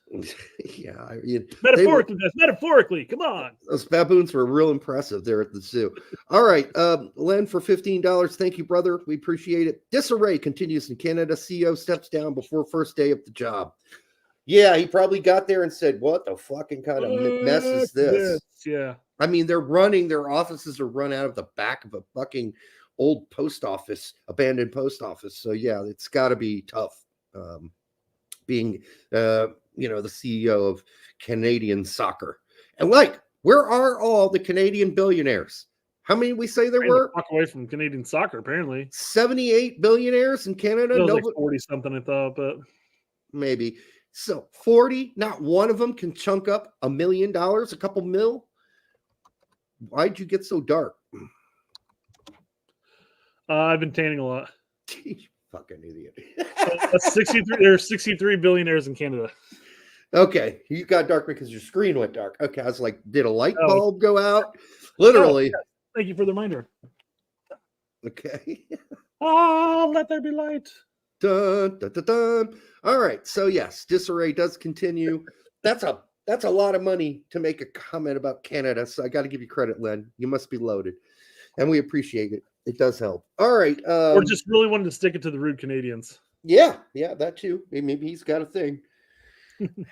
Yeah. Metaphorically, come on. Those baboons were real impressive there at the zoo. All right. Len, for $15. Thank you, brother. We appreciate it. Disarray continues in Canada. CEO steps down before first day of the job. Yeah, he probably got there and said, what the fucking kind of mess is this? Yeah. I mean, their offices are run out of the back of a fucking old post office, abandoned post office. So yeah, it's got to be tough being, the CEO of Canadian soccer. And like, where are all the Canadian billionaires? How many we say there were? Walk away from Canadian soccer, apparently. 78 billionaires in Canada. It was like 40 something, I thought, but maybe. So 40, not one of them can chunk up $1 million, a couple mil. Why'd you get so dark? I've been tanning a lot. You fucking idiot. That's 63. There are 63 billionaires in Canada. Okay, you got dark because your screen went dark. Okay, I was like, did a light bulb go out? Literally. Oh, yes. Thank you for the reminder. Okay. Oh, let there be light. Dun, dun, dun, dun. All right. So yes, disarray does continue. That's a lot of money to make a comment about Canada. So I got to give you credit, Len. You must be loaded, and we appreciate it. It does help. All right. Or just really wanted to stick it to the rude Canadians. Yeah, that too. Maybe he's got a thing.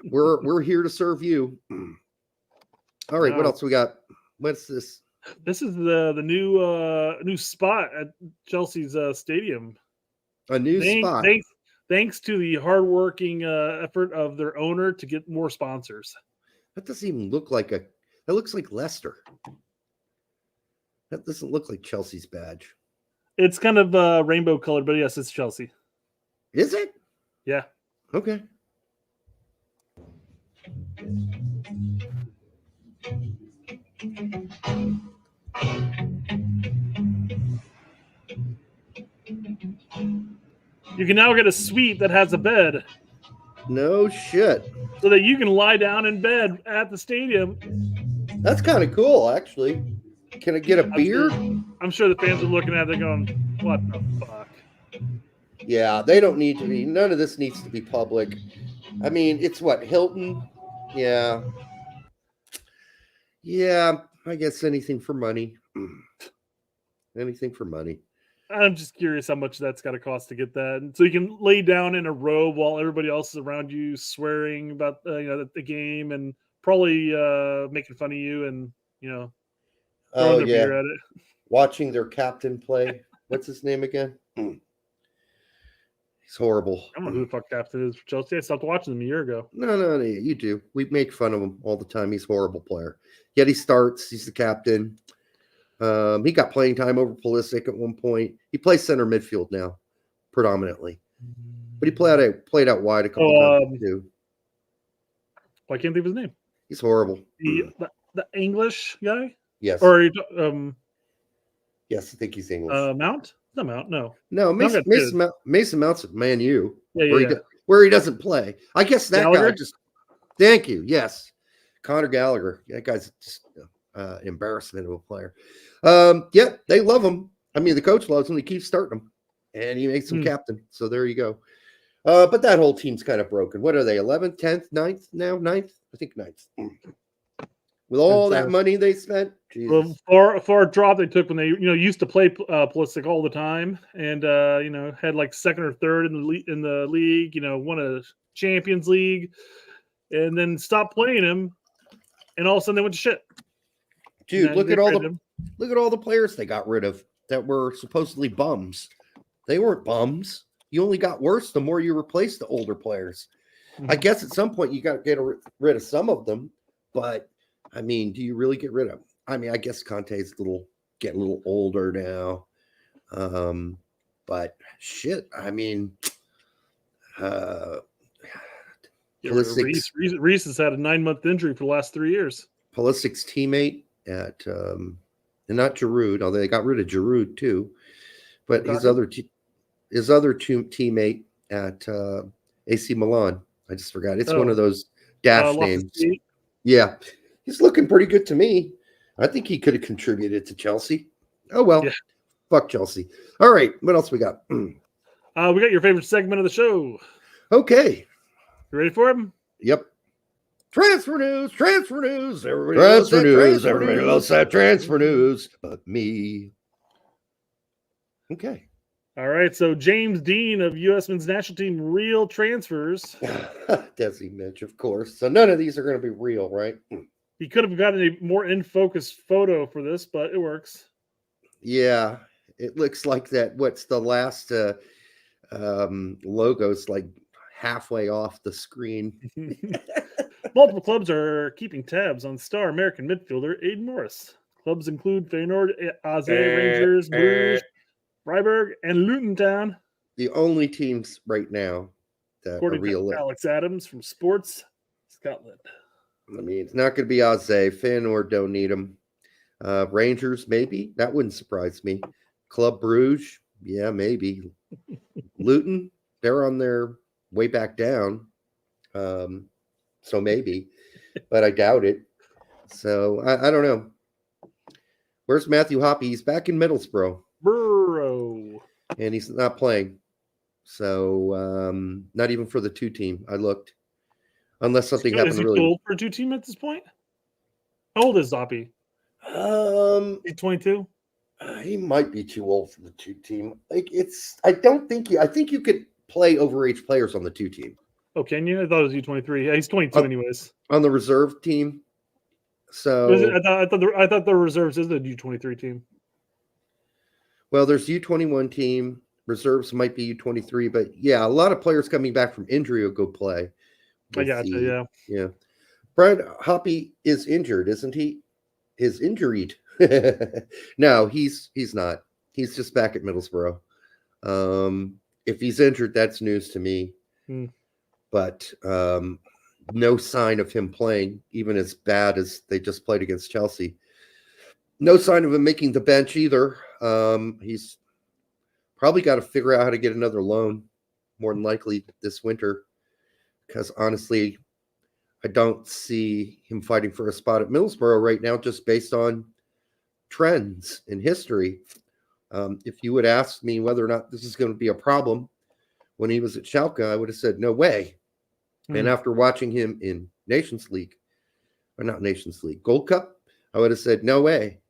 We're here to serve you. All right. What else we got? What's this? This is the new spot at Chelsea's stadium. A new spot. Thanks to the hardworking effort of their owner to get more sponsors. That doesn't even look like that looks like Leicester. That doesn't look like Chelsea's badge. It's kind of rainbow colored, but yes, it's Chelsea. Is it? Yeah. Okay. You can now get a suite that has a bed. No shit. So that you can lie down in bed at the stadium. That's kind of cool, actually. Can I get a beer? I'm sure the fans are looking at it going, what the fuck? Yeah, they don't need to be. None of this needs to be public. I mean, it's what, Hilton? Yeah. Yeah, I guess anything for money. Anything for money. I'm just curious how much that's got to cost to get that. And so you can lay down in a robe while everybody else is around you swearing about the game and probably making fun of you and, throwing their beer at it. Watching their captain play. What's his name again? He's horrible. I don't know who the fuck captain is for Chelsea. I stopped watching them a year ago. No, you do. We make fun of him all the time. He's a horrible player. Yet he starts. He's the captain. He got playing time over Pulisic at one point. He plays center midfield now, predominantly. But he played out wide a couple times too. I can't think of his name. He's horrible. The English guy? Yes. Or yes, I think he's English. Mount? No, Mount. No. No, Mason Mount's at Man U. Yeah, where he doesn't play. I guess that Gallagher? guy just. Thank you. Yes, Conor Gallagher. That guy's just embarrassment of a player. Yeah, they love him. I mean, the coach loves him. He keeps starting him, and he makes him captain. So there you go. But that whole team's kind of broken. What are they? 11th, 10th, 9th now? 9th? I think 9th. With all that money they spent, Jesus. Well, far drop they took when they used to play Pulisic all the time, and had like second or third in the league. Won a Champions League, and then stopped playing him, and all of a sudden they went to shit. Dude, look at all the players they got rid of that were supposedly bums. They weren't bums. You only got worse the more you replaced the older players. I guess at some point you got to get rid of some of them, but I mean, do you really get rid of them? I mean, I guess Conte's getting a little older now. But shit, I mean, Reese has had a 9-month injury for the last 3 years. Pulisic's teammate at and not Giroud, although they got rid of Giroud too, but his other teammate at AC Milan. I just forgot. It's one of those dash names. Yeah. He's looking pretty good to me. I think he could have contributed to Chelsea. Oh, well. Yeah. Fuck Chelsea. All right. What else we got? We got your favorite segment of the show. Okay. You ready for him? Yep. Transfer news. Everybody loves that transfer news. But me. Okay. All right, so James Dean of U.S. Men's National Team real transfers. Desi Mitch, of course. So none of these are going to be real, right? He could have gotten a more in-focus photo for this, but it works. Yeah, it looks like that. What's the last logo's like halfway off the screen. Multiple clubs are keeping tabs on star American midfielder Aiden Morris. Clubs include Feyenoord, AZ, Rangers, Bruges, Freiburg, and Luton Town. The only teams right now that according are real. To Alex Adams from Sports Scotland. I mean, it's not going to be AZ. Feyenoord don't need them. Rangers, maybe. That wouldn't surprise me. Club Bruges, yeah, maybe. Luton, they're on their way back down. So maybe. But I doubt it. So I don't know. Where's Matthew Hoppe? He's back in Middlesbrough. Bro. And he's not playing. So not even for the 2 team. I looked. Unless something happened. Is he really old for 2 team at this point? How old is Hoppe? He's 22. He might be too old for the 2 team. Like I think you could play overage players on the 2 team. Oh, can you? I thought it was U23. Yeah, he's 22 anyways. On the reserve team. So I thought the reserves is the U23 team. Well, there's U21 team. Reserves might be U23, but yeah, a lot of players coming back from injury will go play. I got you, yeah. Yeah. Brian Hoppe is injured, isn't he? Is injured. No, he's not. He's just back at Middlesbrough. If he's injured, that's news to me. But no sign of him playing, even as bad as they just played against Chelsea. No sign of him making the bench either. He's probably got to figure out how to get another loan, more than likely this winter. Because honestly, I don't see him fighting for a spot at Middlesbrough right now, just based on trends in history. If you would ask me whether or not this is going to be a problem when he was at Schalke, I would have said no way. And after watching him in Nations League, or not Nations League, Gold Cup, I would have said no way.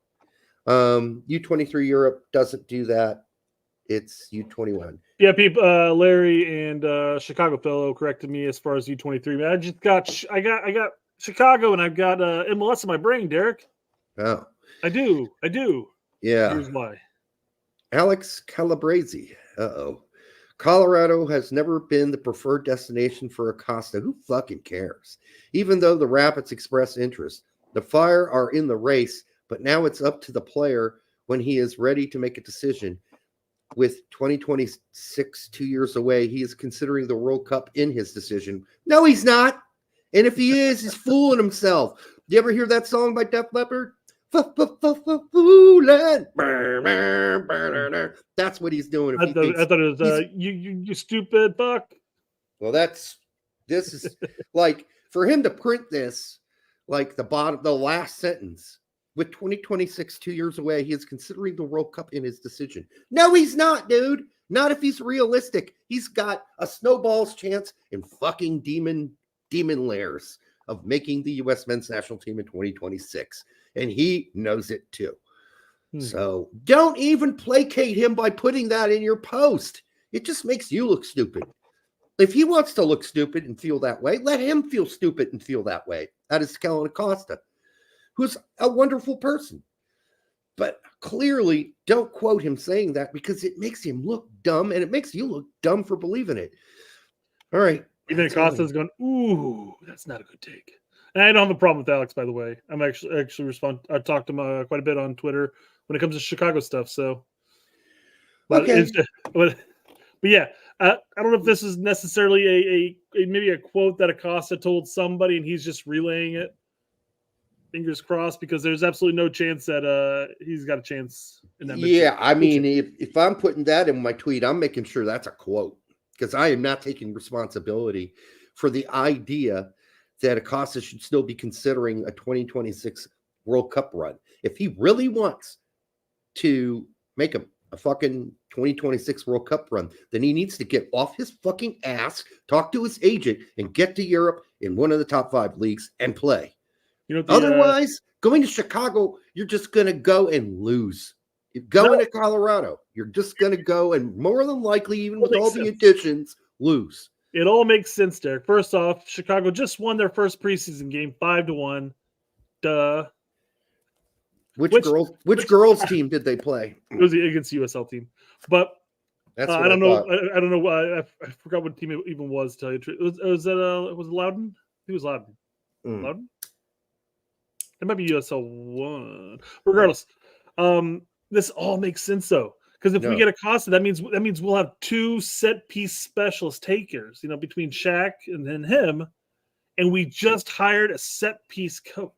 U23 Europe doesn't do that. It's U21. Yeah, people. Larry and Chicago fellow corrected me as far as U23. Man, I got Chicago and I've got MLS in my brain, Derek. Oh, I do. Yeah. Here's why. Alex Calabrese. Colorado has never been the preferred destination for Acosta. Who fucking cares? Even though the Rapids express interest, the Fire are in the race, but now it's up to the player when he is ready to make a decision. With 2026 2 years away, he is considering the World Cup in his decision. No, he's not. And if he is, he's fooling himself. Do you ever hear that song by Def Leppard? Foolin'. That's what he's doing. I thought it was you stupid fuck. Well, this is like for him to print this, like the last sentence. With 2026 2 years away, he is considering the World Cup in his decision. No, he's not, dude. Not if he's realistic. He's got a snowball's chance in fucking demon lairs of making the U.S. men's national team in 2026. And he knows it too. So don't even placate him by putting that in your post. It just makes you look stupid. If he wants to look stupid and feel that way, let him feel stupid and feel that way. That is Kellen Acosta, who's a wonderful person. But clearly don't quote him saying that because it makes him look dumb and it makes you look dumb for believing it. All right. Even Acosta's going, ooh, that's not a good take. And I don't have a problem with Alex, by the way. I'm actually I talked to him quite a bit on Twitter when it comes to Chicago stuff. So, but okay. But yeah, I don't know if this is necessarily a maybe a quote that Acosta told somebody and he's just relaying it. Fingers crossed, because there's absolutely no chance that he's got a chance in that. Yeah, I mean, if I'm putting that in my tweet, I'm making sure that's a quote because I am not taking responsibility for the idea that Acosta should still be considering a 2026 World Cup run. If he really wants to make a fucking 2026 World Cup run, then he needs to get off his fucking ass, talk to his agent, and get to Europe in one of the top 5 leagues and play. You know, otherwise, going to Chicago, you're just going to go and lose. You're going to Colorado. You're just going to go and more than likely, even with all the additions, lose. It all makes sense, Derek. First off, Chicago just won their first preseason game 5-1. Duh. Which girls team did they play? It was against the USL team, but that's I don't know. I don't know. I forgot what team it even was. To tell you the truth, was it Loudon? It was Loudon. Loudon. It might be USL 1. Regardless, this all makes sense though, because if we get Acosta, that means we'll have 2 set piece specialist takers. You know, between Shaq and then him, and we just hired a set piece coach.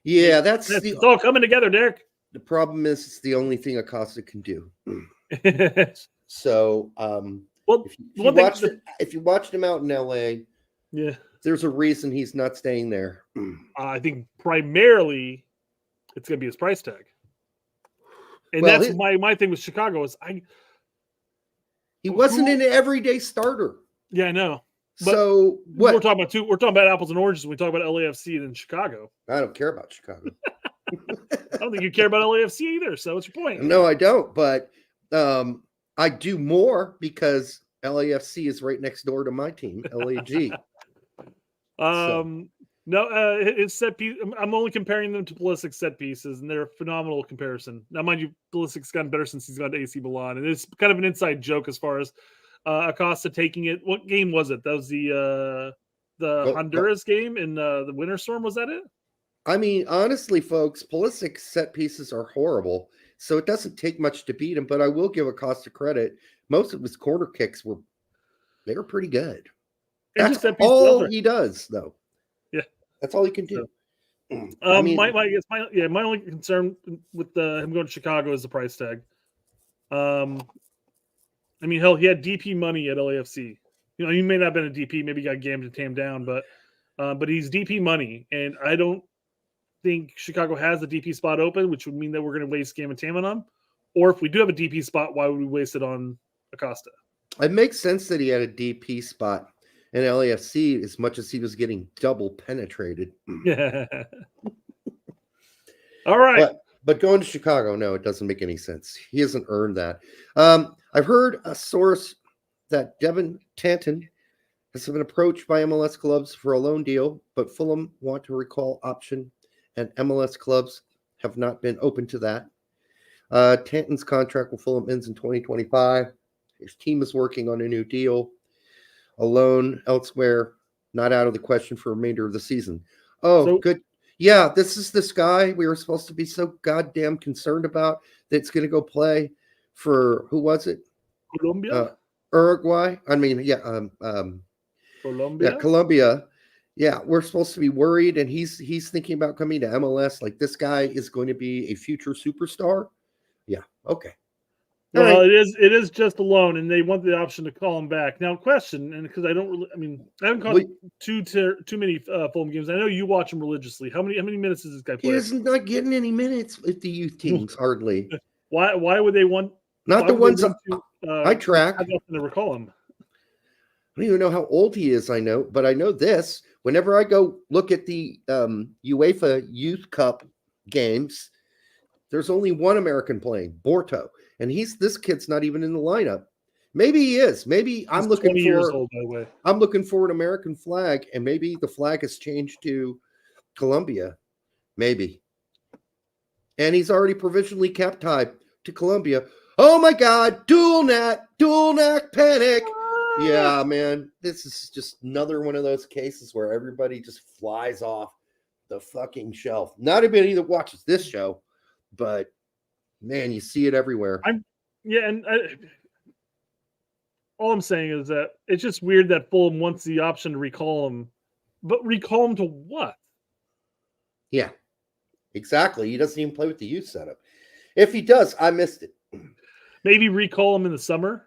Yeah, it's all coming together, Derek. The problem is it's the only thing Acosta can do. So, if you watched him out in LA, yeah, there's a reason he's not staying there. I think primarily it's going to be his price tag, and that's my thing with Chicago is he wasn't an everyday starter. Yeah, I know. But so what? We're talking about apples and oranges when we talk about LAFC and Chicago. I don't care about Chicago. I don't think you care about LAFC either. So what's your point? No, I don't. But I do more because LAFC is right next door to my team, LAG. No, it's set piece. I'm only comparing them to Pulisic's set pieces, and they're a phenomenal comparison. Now, mind you, Pulisic's gotten better since he's gone to AC Milan, and it's kind of an inside joke as far as Acosta taking it. What game was it? That was the Honduras game in the Winter Storm. Was that it? I mean, honestly, folks, Pulisic's set pieces are horrible, so it doesn't take much to beat him. But I will give Acosta credit; most of his corner kicks were pretty good. That's all he does, though. Yeah, that's all he can do. I mean, my only concern with him going to Chicago is the price tag. I mean, hell, he had DP money at LAFC. You know, he may not have been a DP, maybe he got gammed and tamed down, but he's DP money, and I don't think Chicago has the DP spot open, which would mean that we're going to waste Gam and Tam on him. Or if we do have a DP spot, why would we waste it on Acosta? It makes sense that he had a DP spot in LAFC as much as he was getting double penetrated. Yeah. All right. But going to Chicago, no, it doesn't make any sense. He hasn't earned that. I've heard a source that Devin Town has been approached by MLS clubs for a loan deal, but Fulham want to recall option, and MLS clubs have not been open to that. Tanton's contract with Fulham ends in 2025. His team is working on a new deal. A loan elsewhere, not out of the question for the remainder of the season. Oh, So- good. Yeah, this is this guy we were supposed to be so goddamn concerned about that's going to go play for, who was it? Colombia. Uruguay. I mean, Colombia. Colombia. Yeah, we're supposed to be worried, and he's thinking about coming to MLS. Like, this guy is going to be a future superstar. Yeah, okay. All Well, right. it is just a loan, and they want the option to call him back. Now, question, and because I haven't caught too many Fulham games. I know you watch them religiously. How many minutes does this guy play? He's not getting any minutes with the youth teams, hardly. Why would they want? Not the ones I track. Have nothing to recall him. I don't even know how old he is. But I know this. Whenever I go look at the UEFA Youth Cup games, there's only one American playing, Borto, and this kid's not even in the lineup. Maybe he is. Maybe I'm He's looking 20 for. years old, by the way. I'm looking for an American flag, and maybe the flag has changed to Colombia. Maybe, and he's already provisionally cap tied to Colombia. Oh my God! Dual neck panic. Yeah, man, this is just another one of those cases where everybody just flies off the fucking shelf. Not everybody that watches this show, but man, you see it everywhere. All I'm saying is that it's just weird that Fulham wants the option to recall him, but recall him to what? Yeah, exactly. He doesn't even play with the youth setup. If he does, I missed it. Maybe recall him in the summer.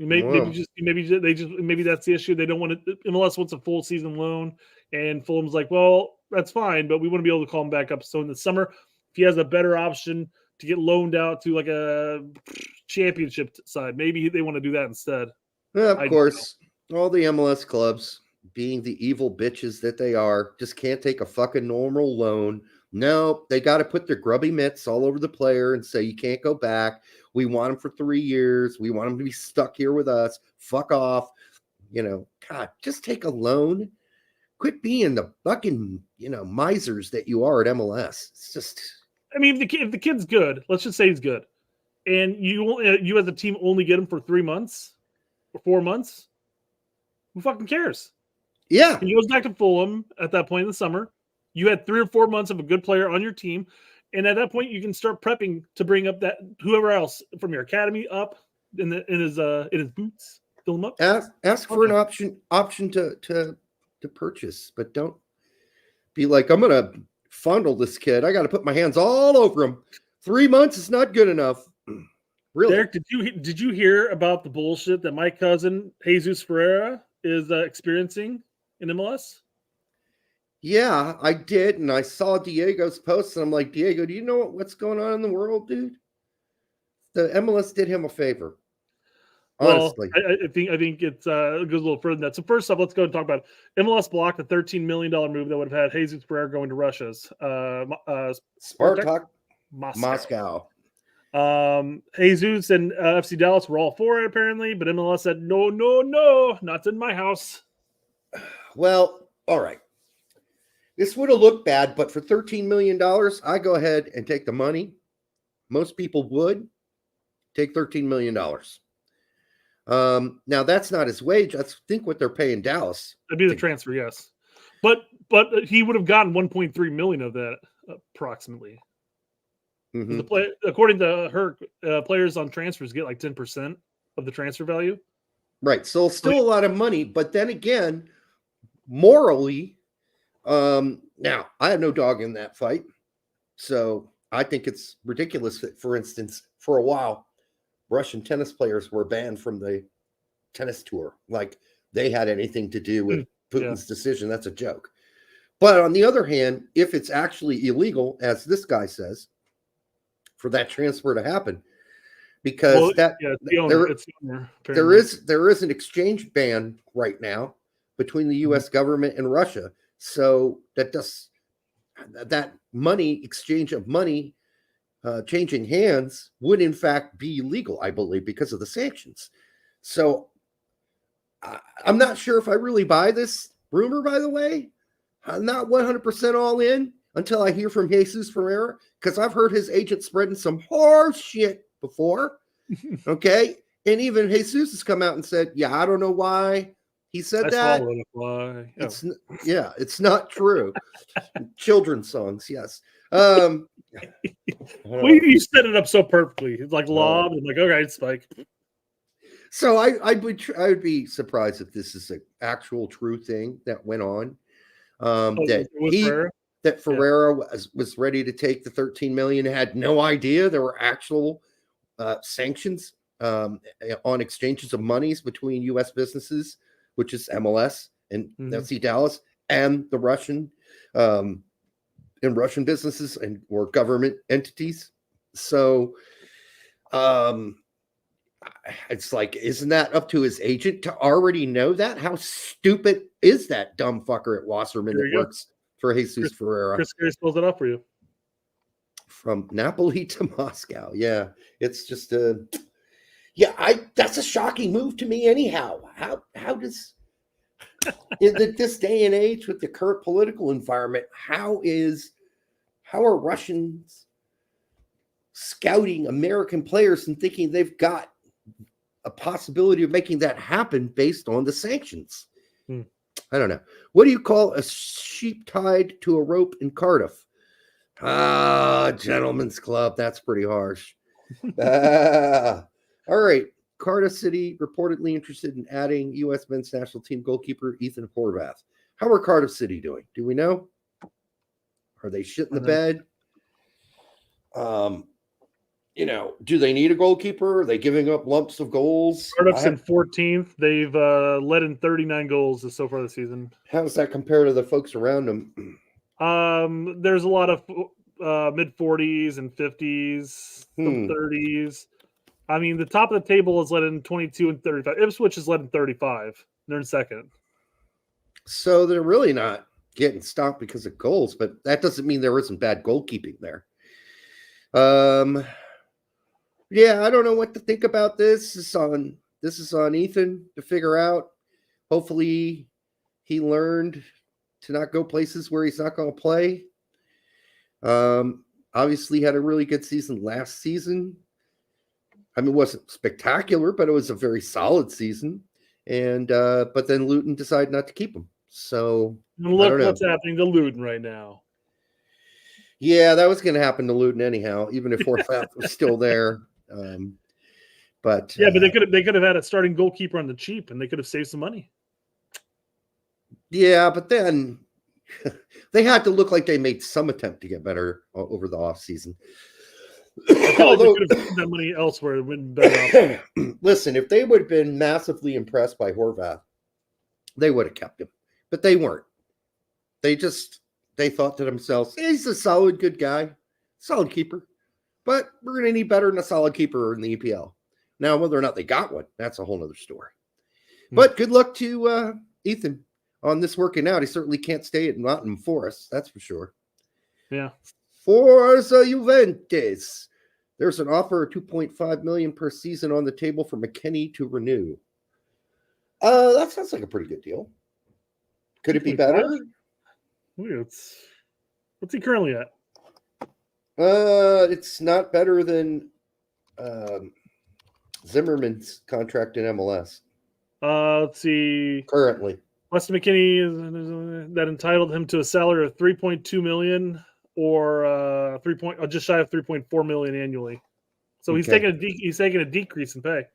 Maybe that's the issue. They don't want to, MLS wants a full season loan, and Fulham's like, well, that's fine, but we want to be able to call him back up. So in the summer, if he has a better option to get loaned out to like a championship side, maybe they want to do that instead. Yeah, of course, all the MLS clubs, being the evil bitches that they are, just can't take a fucking normal loan. No, they got to put their grubby mitts all over the player and say, you can't go back. We want him for 3 years. We want him to be stuck here with us. Fuck off. God, just take a loan. Quit being the fucking, misers that you are at MLS. It's just. I mean, if the kid's good, let's just say he's good, and you as a team only get him for 3 months or 4 months, who fucking cares? Yeah. He goes back to Fulham at that point in the summer. You had 3 or 4 months of a good player on your team, and at that point, you can start prepping to bring up that whoever else from your academy up in his boots, fill him up. Ask for an option to purchase, but don't be like, I'm gonna fondle this kid. I got to put my hands all over him. 3 months is not good enough. Really, Derek, did you hear about the bullshit that my cousin Jesus Ferrera is experiencing in MLS? Yeah, I did, and I saw Diego's post, and I'm like, Diego, do you know what's going on in the world, dude? The MLS did him a favor. Honestly, well, I think it goes a little further than that. So first off, let's go and talk about it. MLS blocked a $13 million move that would have had Jesus Ferrera going to Russia's Spartak Moscow. Jesus and FC Dallas were all for it apparently, but MLS said no, not in my house. Well, all right. This would have looked bad, but for $13 million, I go ahead and take the money. Most people would take $13 million. Now that's not his wage. I think what they're paying Dallas. That'd be the transfer, yes. But he would have gotten 1.3 million of that approximately. Mm-hmm. According to her, players on transfers get like 10% of the transfer value. Right. So still a lot of money, but then again, morally, now I have no dog in that fight. So I think it's ridiculous that, for instance, for a while, Russian tennis players were banned from the tennis tour. Like they had anything to do with Putin's decision. That's a joke. But on the other hand, if it's actually illegal, as this guy says, for that transfer to happen, because there is an exchange ban right now between the U.S. government and Russia. So that money, exchange of money, changing hands would in fact be illegal, I believe, because of the sanctions. So I'm not sure if I really buy this rumor, by the way. I'm not 100% all in until I hear from Jesus Ferrera, because I've heard his agent spreading some horse shit before. Okay. And even Jesus has come out and said, yeah, I don't know why he said that. It's not true. Children's songs, yes. Well, you set it up so perfectly. It's like lob and like, okay, Spike. So I would be surprised if this is an actual true thing that went on. That Ferrera was ready to take the 13 million, had no idea there were actual sanctions on exchanges of monies between U.S. businesses, which is MLS and FC Dallas, and the Russian businesses or government entities. So it's like, isn't that up to his agent to already know that? How stupid is that dumb fucker at Wasserman that works for Jesus Ferrera? Chris Gary spells it out for you. From Napoli to Moscow. Yeah, it's just that's a shocking move to me anyhow. How does in this day and age with the current political environment, how are Russians scouting American players and thinking they've got a possibility of making that happen based on the sanctions? I don't know. What do you call a sheep tied to a rope in Cardiff? Gentleman's club. That's pretty harsh. All right. Cardiff City reportedly interested in adding U.S. men's national team goalkeeper Ethan Horvath. How are Cardiff City doing? Do we know? Are they shit in the bed? Do they need a goalkeeper? Are they giving up lumps of goals? Cardiff's in 14th. They've led in 39 goals so far this season. How does that compare to the folks around them? There's a lot of mid 40s and 50s, some 30s. I mean, the top of the table is led in 22 and 35. Ipswich is led in 35. They're in second. So they're really not getting stopped because of goals, but that doesn't mean there isn't bad goalkeeping there. Yeah, I don't know what to think about this. This is on Ethan to figure out. Hopefully he learned to not go places where he's not going to play. Obviously had a really good season last season. I mean, it wasn't spectacular, but it was a very solid season. And but then Luton decided not to keep him. So look what's happening to Luton right now. Yeah, that was going to happen to Luton anyhow, even if Horvath was still there. But they could have had a starting goalkeeper on the cheap, and they could have saved some money. Yeah, but then they had to look like they made some attempt to get better over the off season. Although they could have spent that money elsewhere, it wouldn't be better off. Listen, if they would have been massively impressed by Horvath, they would have kept him, but they weren't. They thought to themselves, he's a solid, good guy, solid keeper, but we're going to need better than a solid keeper in the EPL. Now, whether or not they got one, that's a whole other story. But good luck to Ethan on this working out. He certainly can't stay at Nottingham Forest, that's for sure. Yeah. Forza Juventus. There's an offer of $2.5 million per season on the table for McKennie to renew. That sounds like a pretty good deal. Could it be better? What's he currently at? It's not better than Zimmerman's contract in MLS. Let's see. Currently, Weston McKennie that entitled him to a salary of $3.2 million or just shy of $3.4 million annually. So he's taking a decrease in pay.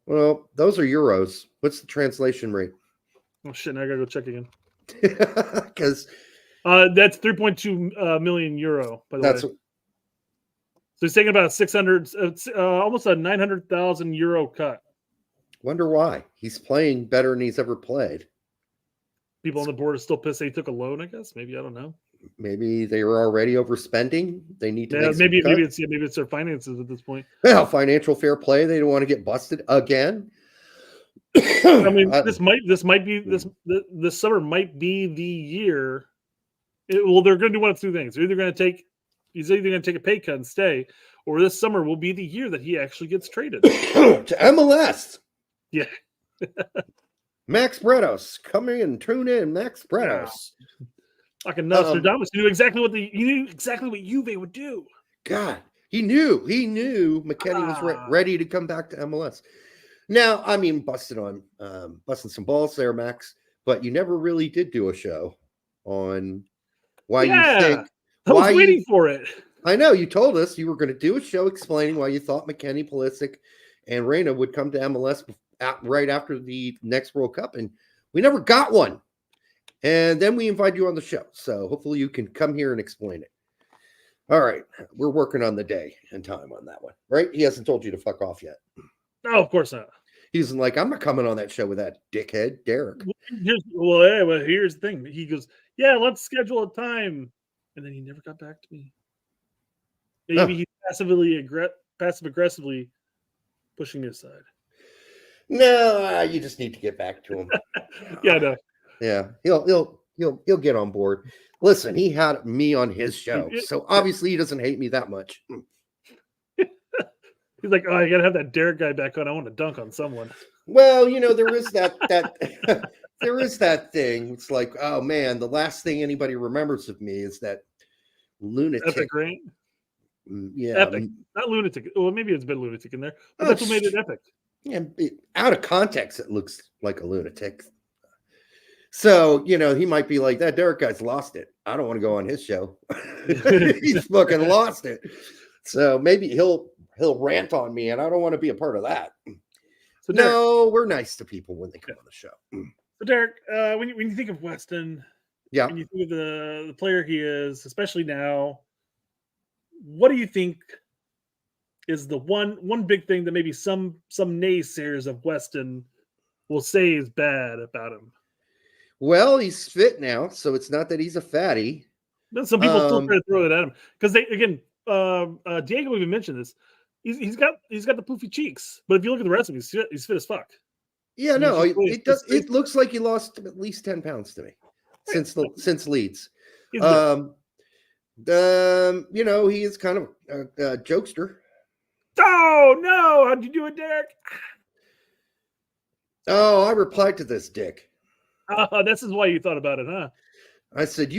Well, those are euros. What's the translation rate? Oh shit! Now I gotta go check again. Because that's 3.2 million euro. By the way, so he's taking about 600, almost a 900,000 euro cut. Wonder why? He's playing better than he's ever played. People on the board are still pissed that he took a loan. I guess maybe I don't know. Maybe they were already overspending. They need to. Maybe it's their finances at this point. Well, financial fair play. They don't want to get busted again. I mean, this summer might be the year. They're going to do one of two things. He's either going to take a pay cut and stay, or this summer will be the year that he actually gets traded to MLS. Yeah. Max Bretos, come in and tune in. Max Bretos. Fucking Nostradamus. You knew exactly what Juve would do. God, He knew McKennie was ready to come back to MLS. Now, I mean, busting some balls there, Max, but you never really did do a show on why you think. I was waiting for it. I know you told us you were going to do a show explaining why you thought McKennie, Pulisic, and Raina would come to MLS right after the next World Cup, and we never got one. And then we invite you on the show, so hopefully you can come here and explain it. All right, we're working on the day and time on that one, right? He hasn't told you to fuck off yet. No, of course not. He's like, I'm not coming on that show with that dickhead, Derek. Here's the thing. He goes, yeah, let's schedule a time. And then he never got back to me. Maybe he's passive aggressively pushing me aside. No, you just need to get back to him. No. Yeah, he'll get on board. Listen, he had me on his show, so obviously he doesn't hate me that much. He's like, oh, I gotta have that Derek guy back on. I want to dunk on someone. Well, there is that there is that thing. It's like, oh man, the last thing anybody remembers of me is that lunatic. Epic, right? Yeah, epic, not lunatic. Well, maybe it's been lunatic in there, but that's what made it epic. Yeah, out of context, it looks like a lunatic. So, he might be like, that Derek guy's lost it. I don't want to go on his show. He's fucking lost it. So maybe he'll rant on me, and I don't want to be a part of that. So Derek, we're nice to people when they come on the show. So Derek, when you think of Weston, when you think of the player he is, especially now, what do you think is the one big thing that maybe some naysayers of Weston will say is bad about him? Well, he's fit now, so it's not that he's a fatty. But some people still try to throw it at him because Diego even mentioned this. He's got the poofy cheeks, but if you look at the rest of him, he's fit as fuck. Yeah, no, it does. It looks like he lost at least 10 pounds to me since Leeds. He is kind of a jokester. Oh no! How'd you do it, Derek? Oh, I replied to this dick. This is why you thought about it, huh? I said,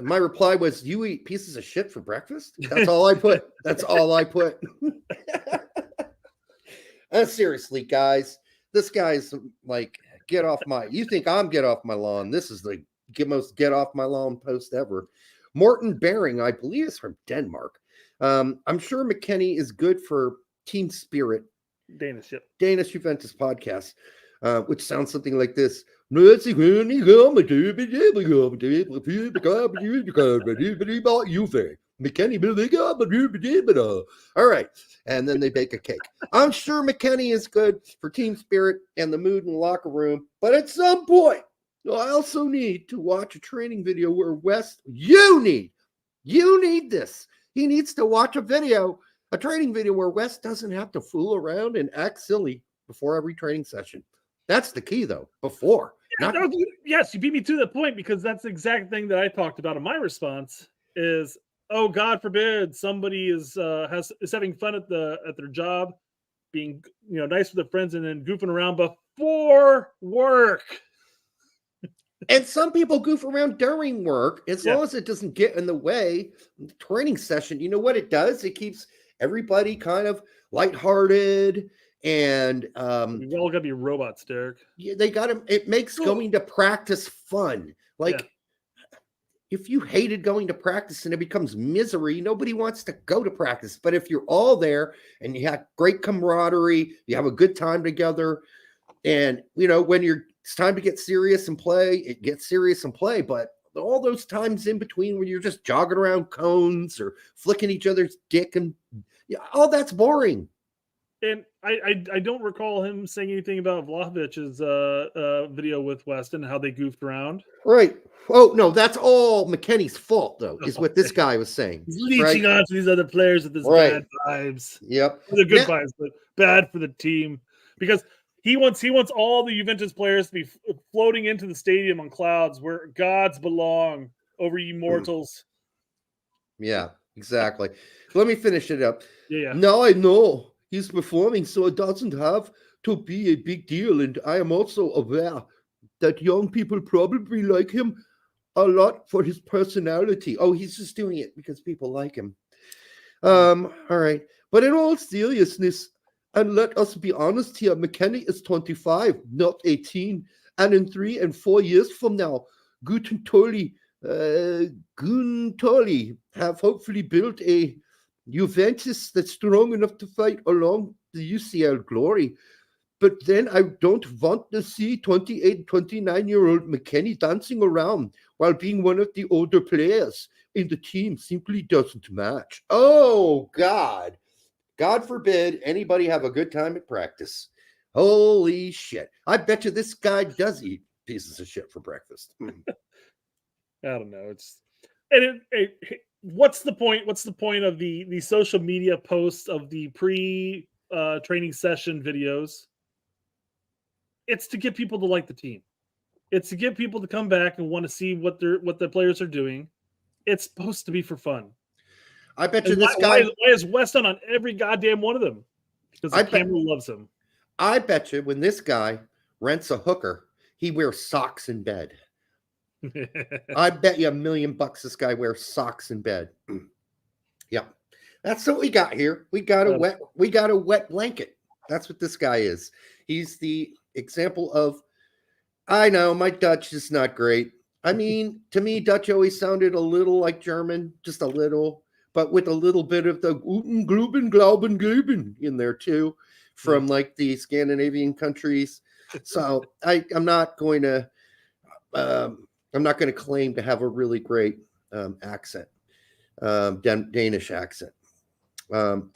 my reply was, you eat pieces of shit for breakfast? That's all I put. That's all I put. Seriously, guys, this guy's like, you think I'm get off my lawn. This is the most get off my lawn post ever. Morten Bering, I believe, is from Denmark. I'm sure McKennie is good for team spirit. Danish Juventus podcast, which sounds something like this. All right. And then they bake a cake. I'm sure McKennie is good for team spirit and the mood in the locker room. But at some point, I also need to watch a training video where you need this. He needs to watch a training video where West doesn't have to fool around and act silly before every training session. That's the key, though. Before. Yes, you beat me to the point because that's the exact thing that I talked about in my response is, oh, God forbid somebody is having fun at their job, being nice with their friends and then goofing around before work. And some people goof around during work as long as it doesn't get in the way of the training session. You know what it does? It keeps everybody kind of lighthearted. And we all gotta be robots, Derek. Yeah, they got him. It makes going to practice fun. If you hated going to practice and it becomes misery, nobody wants to go to practice. But if you're all there and you have great camaraderie, you have a good time together, and when it's time to get serious and play, it gets serious and play. But all those times in between when you're just jogging around cones or flicking each other's dick and all that's boring. And I don't recall him saying anything about Vlahovic's video with West and how they goofed around. Right. Oh, no, that's all McKennie's fault, though, is what this guy was saying. He's leeching on to these other players with his bad vibes. Yep. They're good vibes, but bad for the team. Because he wants all the Juventus players to be floating into the stadium on clouds where gods belong over ye mortals. Yeah, exactly. Let me finish it up. Yeah. Now I know he's performing, so it doesn't have to be a big deal. And I am also aware that young people probably like him a lot for his personality. Oh, he's just doing it because people like him. All right. But in all seriousness, and let us be honest here, McKennie is 25, not 18. And in 3 and 4 years from now, Guntoli have hopefully built a Juventus that's strong enough to fight along the UCL glory. But then I don't want to see 28, 29-year-old McKennie dancing around while being one of the older players in the team. Simply doesn't match. Oh, God. God forbid anybody have a good time at practice. Holy shit. I bet you this guy does eat pieces of shit for breakfast. I don't know. What's the point? What's the point of the social media posts of the training session videos? It's to get people to like the team. It's to get people to come back and want to see what the players are doing. It's supposed to be for fun. I bet you this guy. Why is Weston on every goddamn one of them? Because the camera loves him. I bet you when this guy rents a hooker, he wears socks in bed. I bet you $1 million this guy wears socks in bed. Yeah, that's what we got here. We got a wet blanket. That's what this guy is. He's the example of. I know my Dutch is not great. I mean, to me, Dutch always sounded a little like German, just a little, but with a little bit of the Guten, Gruben, Glauben, Gruben in there too, from like the Scandinavian countries. So I'm not going to claim to have a really great accent, Danish accent.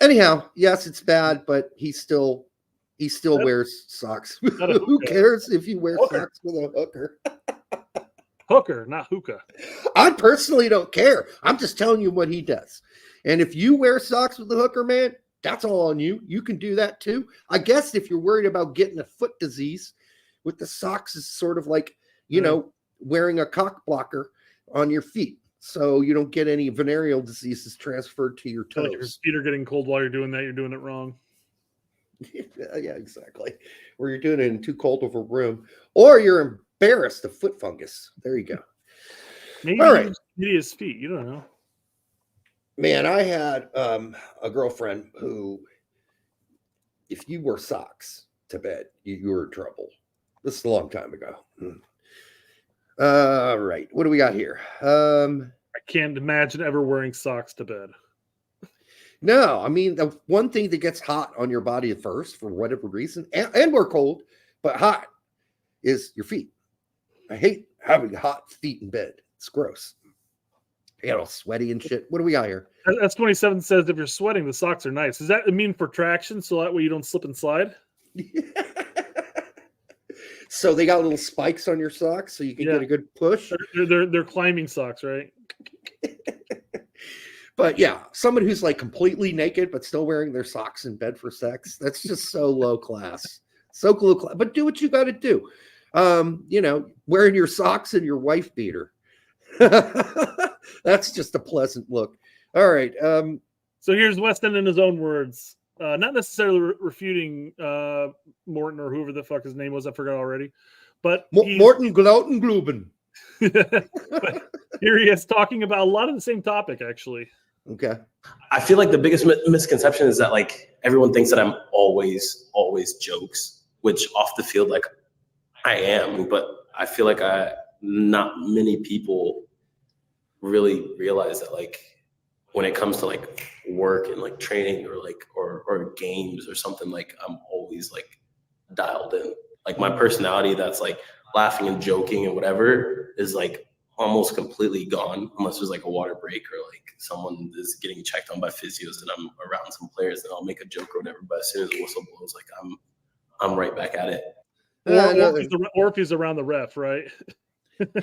Anyhow, yes, it's bad, but he still wears socks. Who cares if you wear socks with a hooker? Hooker, not hookah. I personally don't care. I'm just telling you what he does. And if you wear socks with a hooker, man, that's all on you. You can do that too. I guess if you're worried about getting a foot disease, with the socks is sort of like, wearing a cock blocker on your feet. So you don't get any venereal diseases transferred to your toes. Like if your feet are getting cold while you're doing that, you're doing it wrong. Yeah, exactly. Or you're doing it in too cold of a room. Or you're embarrassed of foot fungus. There you go. Maybe all right. His feet. You don't know. Man, I had a girlfriend who, if you wore socks to bed, you were in trouble. This is a long time ago. All right. What do we got here? I can't imagine ever wearing socks to bed. No, I mean, the one thing that gets hot on your body at first, for whatever reason, and we're cold, but hot, is your feet. I hate having hot feet in bed. It's gross. They get all sweaty and shit. What do we got here? S27 says if you're sweating, the socks are nice. Does that mean for traction, so that way you don't slip and slide? So they got little spikes on your socks so you can get a good push? They're climbing socks, right? But yeah, someone who's like completely naked but still wearing their socks in bed for sex, that's just so low class. So low class. But do what you got to do. Wearing your socks and your wife beater. That's just a pleasant look. All right. So here's Weston in his own words. Not necessarily refuting Morton or whoever the fuck his name was. I forgot already. But Morton Glautengluben. But here he is talking about a lot of the same topic, actually. Okay. I feel like the biggest misconception is that like everyone thinks that I'm always jokes, which off the field, like I am, but I feel like not many people really realize that like when it comes to like work and like training or like or games or something, like I'm always like dialed in. Like my personality that's like laughing and joking and whatever is like almost completely gone unless there's like a water break or like someone is getting checked on by physios and I'm around some players and I'll make a joke or whatever. But as soon as the whistle blows, like I'm right back at it. Or if he's around the ref, right?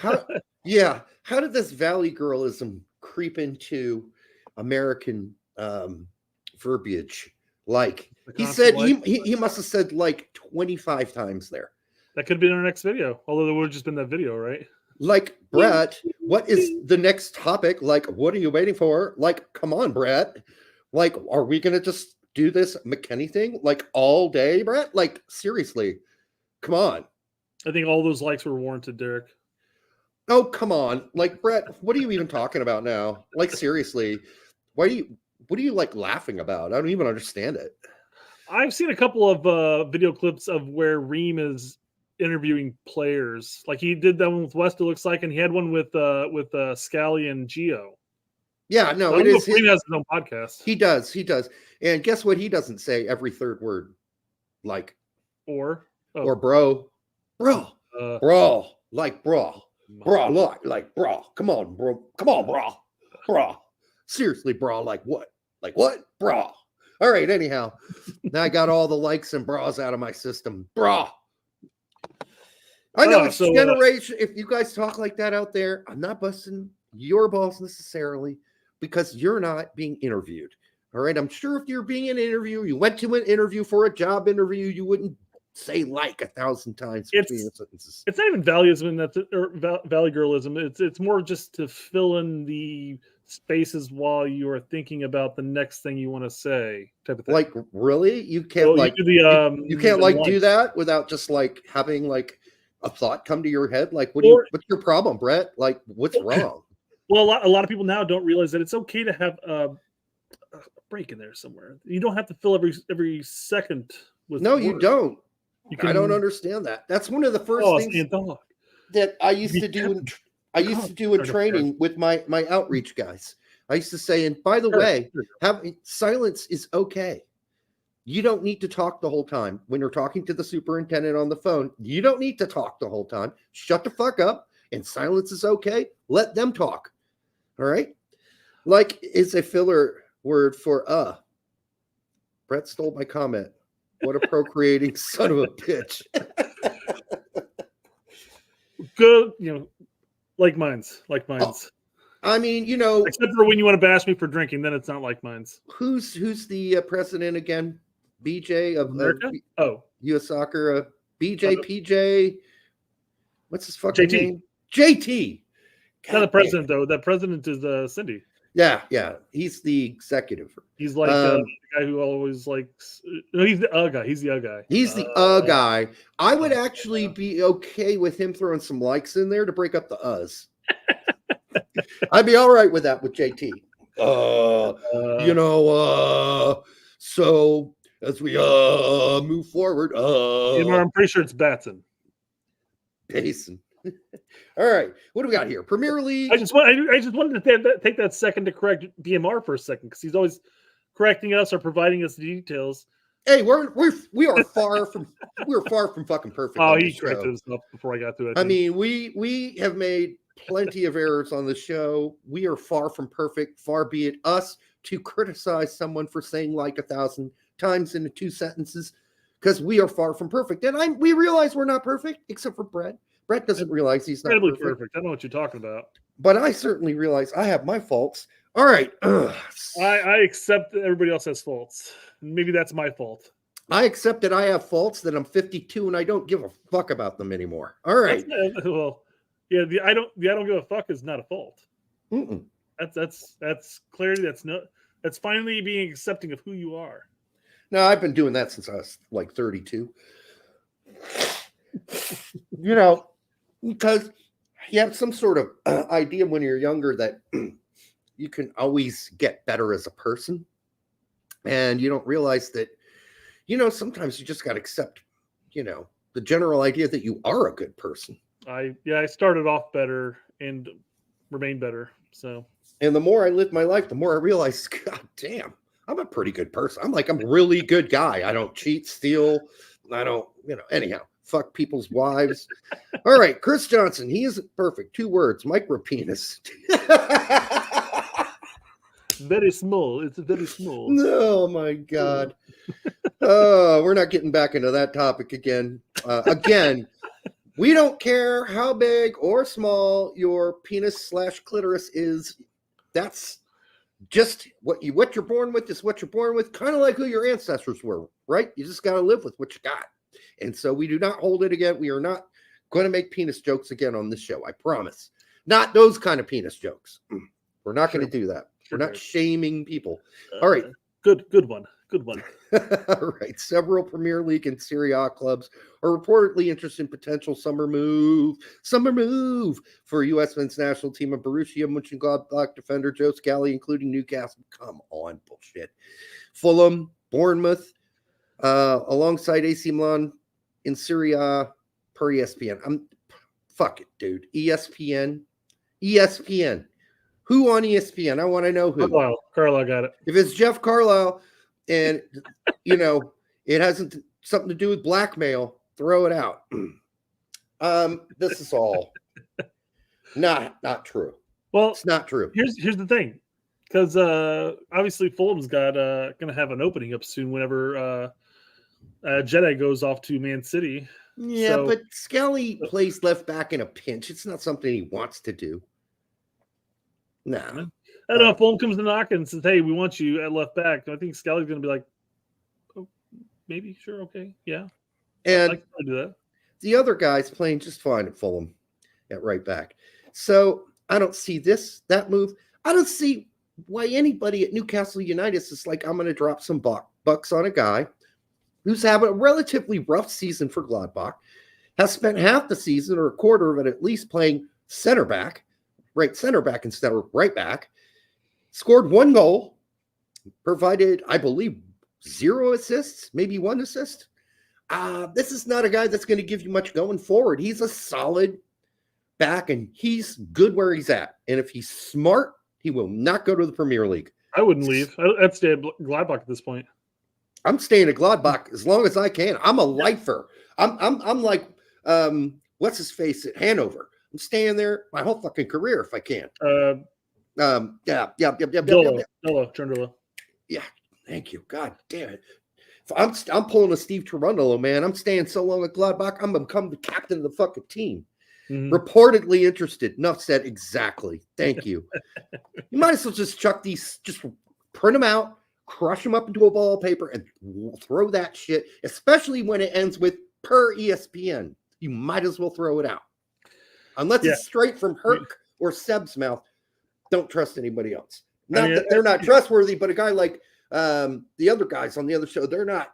How did this Valley girlism creep into American verbiage? Like he said, he must have said like 25 times there. That could have been our next video, although there would have just been that video, right? Like, Brett, what is the next topic? Like, what are you waiting for? Like, come on, Brett. Like, are we going to just do this McKennie thing like all day, Brett? Like, seriously, come on. I think all those likes were warranted, Derek. Oh, come on. Like, Brett, what are you even talking about now? Like, seriously, why what are you like laughing about? I don't even understand it. I've seen a couple of video clips of where Ream is interviewing players. Like he did that one with West, it looks like, and he had one with Scally and Gio. Yeah, no, So it is. Ream has his own podcast. He does. And guess what? He doesn't say every third word, like or bro, like bro, come on, bro. Seriously, bro, like what, bro. All right, anyhow, now I got all the likes and bras out of my system, bro. I know it's generation. If you guys talk like that out there, I'm not busting your balls necessarily because you're not being interviewed. All right. I'm sure if you're being an interview, you went to an interview for a job interview, you wouldn't say like 1,000 times between sentences. It's not even valueism or valley girlism. It's more just to fill in the spaces while you are thinking about the next thing you want to say, type of thing. Like really? You can't you can't do that without just like having like a thought come to your head. Like what's your problem, Brett? Like what's wrong? Well, a lot of people now don't realize that it's okay to have a break in there somewhere. You don't have to fill every second with words. You don't. I don't understand that. That's one of the first things that I used to do in training with my outreach guys. I used to say, and by the way, silence is okay. You don't need to talk the whole time. When you're talking to the superintendent on the phone, you don't need to talk the whole time. Shut the fuck up, and silence is okay. Let them talk. All right? Like is a filler word for Brett stole my comment. What a procreating son of a bitch. Good, like mine's. I mean, except for when you want to bash me for drinking, then it's not like mine's. Who's the president again? BJ of America? U.S. Soccer. BJ, PJ. What's his fucking JT. name? JT. Not the president though. That president is Cindy. Yeah. He's the executive. He's like the guy who always likes. No, he's the guy. He's the guy. He's the guy. I would actually be okay with him throwing some likes in there to break up the us. I'd be all right with that with JT. So as we move forward, I'm pretty sure it's Batson. Basin. All right, what do we got here? Premier League. I just wanted to take that second to correct BMR for a second because he's always correcting us or providing us the details. Hey, we are far from fucking perfect. Oh, he corrected himself before I got to it. I mean, we have made plenty of errors on the show. We are far from perfect. Far be it us to criticize someone for saying like 1,000 times into 2 sentences because we are far from perfect. And we realize we're not perfect, except for Brett. Brett doesn't realize he's not perfect. I know what you're talking about. But I certainly realize I have my faults. All right. I accept that everybody else has faults. Maybe that's my fault. I accept that I have faults, that I'm 52 and I don't give a fuck about them anymore. All right. The I don't give a fuck is not a fault. Mm-mm. That's clarity. That's finally being accepting of who you are. No, I've been doing that since I was like 32. Because you have some sort of idea when you're younger that you can always get better as a person. And you don't realize that, sometimes you just got to accept, the general idea that you are a good person. I started off better and remained better. So, and the more I live my life, the more I realize, God damn, I'm a pretty good person. I'm a really good guy. I don't cheat, steal. I don't, anyhow, fuck people's wives. All right. Chris Johnson. He isn't perfect. 2 words, micro penis. Very small. It's very small. Oh my God. We're not getting back into that topic again. We don't care how big or small your penis / clitoris is. That's just what you're born with is what you're born with. Kind of like who your ancestors were, right? You just got to live with what you got. And so we do not hold it again. We are not going to make penis jokes again on this show. I promise. Not those kind of penis jokes. We're not going to do that. We're not shaming people. All right. Good one. Good one. All right. Several Premier League and Serie A clubs are reportedly interested in potential summer move for U.S. men's national team of Borussia Mönchengladbach defender Joe Scally, including Newcastle. Come on, bullshit. Fulham, Bournemouth, alongside AC Milan in Serie A per ESPN. Fuck it, dude. ESPN. Who on ESPN? I want to know who. Carlisle got it. If it's Jeff Carlisle and, it hasn't something to do with blackmail, throw it out. This is all not true. Well, it's not true. Here's the thing. Because obviously Fulham's got going to have an opening up soon whenever Jedi goes off to Man City. Yeah, but Skelly plays left back in a pinch. It's not something he wants to do. Nah. I don't know if Fulham comes to knock and says, hey, we want you at left back. I think Skelly's going to be like, oh, maybe, sure, okay, yeah. And I can do that. The other guy's playing just fine at Fulham at right back. So I don't see that move. I don't see why anybody at Newcastle United is like, I'm going to drop some bucks on a guy who's having a relatively rough season for Gladbach, has spent half the season or a quarter of it at least playing right center back instead of right back, scored 1 goal, provided, I believe, 0 assists, maybe 1 assist. This is not a guy that's going to give you much going forward. He's a solid back, and he's good where he's at. And if he's smart, he will not go to the Premier League. I wouldn't leave. I'd stay at Gladbach at this point. I'm staying at Gladbach as long as I can. I'm a lifer. I'm like, what's his face at Hanover? I'm staying there my whole fucking career if I can. Cherndolo. Yeah, thank you. God damn it. If I'm pulling a Steve Cherundolo, man. I'm staying so long at Gladbach, I'm gonna become the captain of the fucking team. Mm-hmm. Reportedly interested. Enough said. Exactly. Thank you. You might as well just chuck these, just print them out, crush them up into a ball of paper, and throw that shit, especially when it ends with per ESPN. You might as well throw it out. Unless it's straight from Herc or Seb's mouth, don't trust anybody else. Not that they're not trustworthy, but a guy like the other guys on the other show, they're not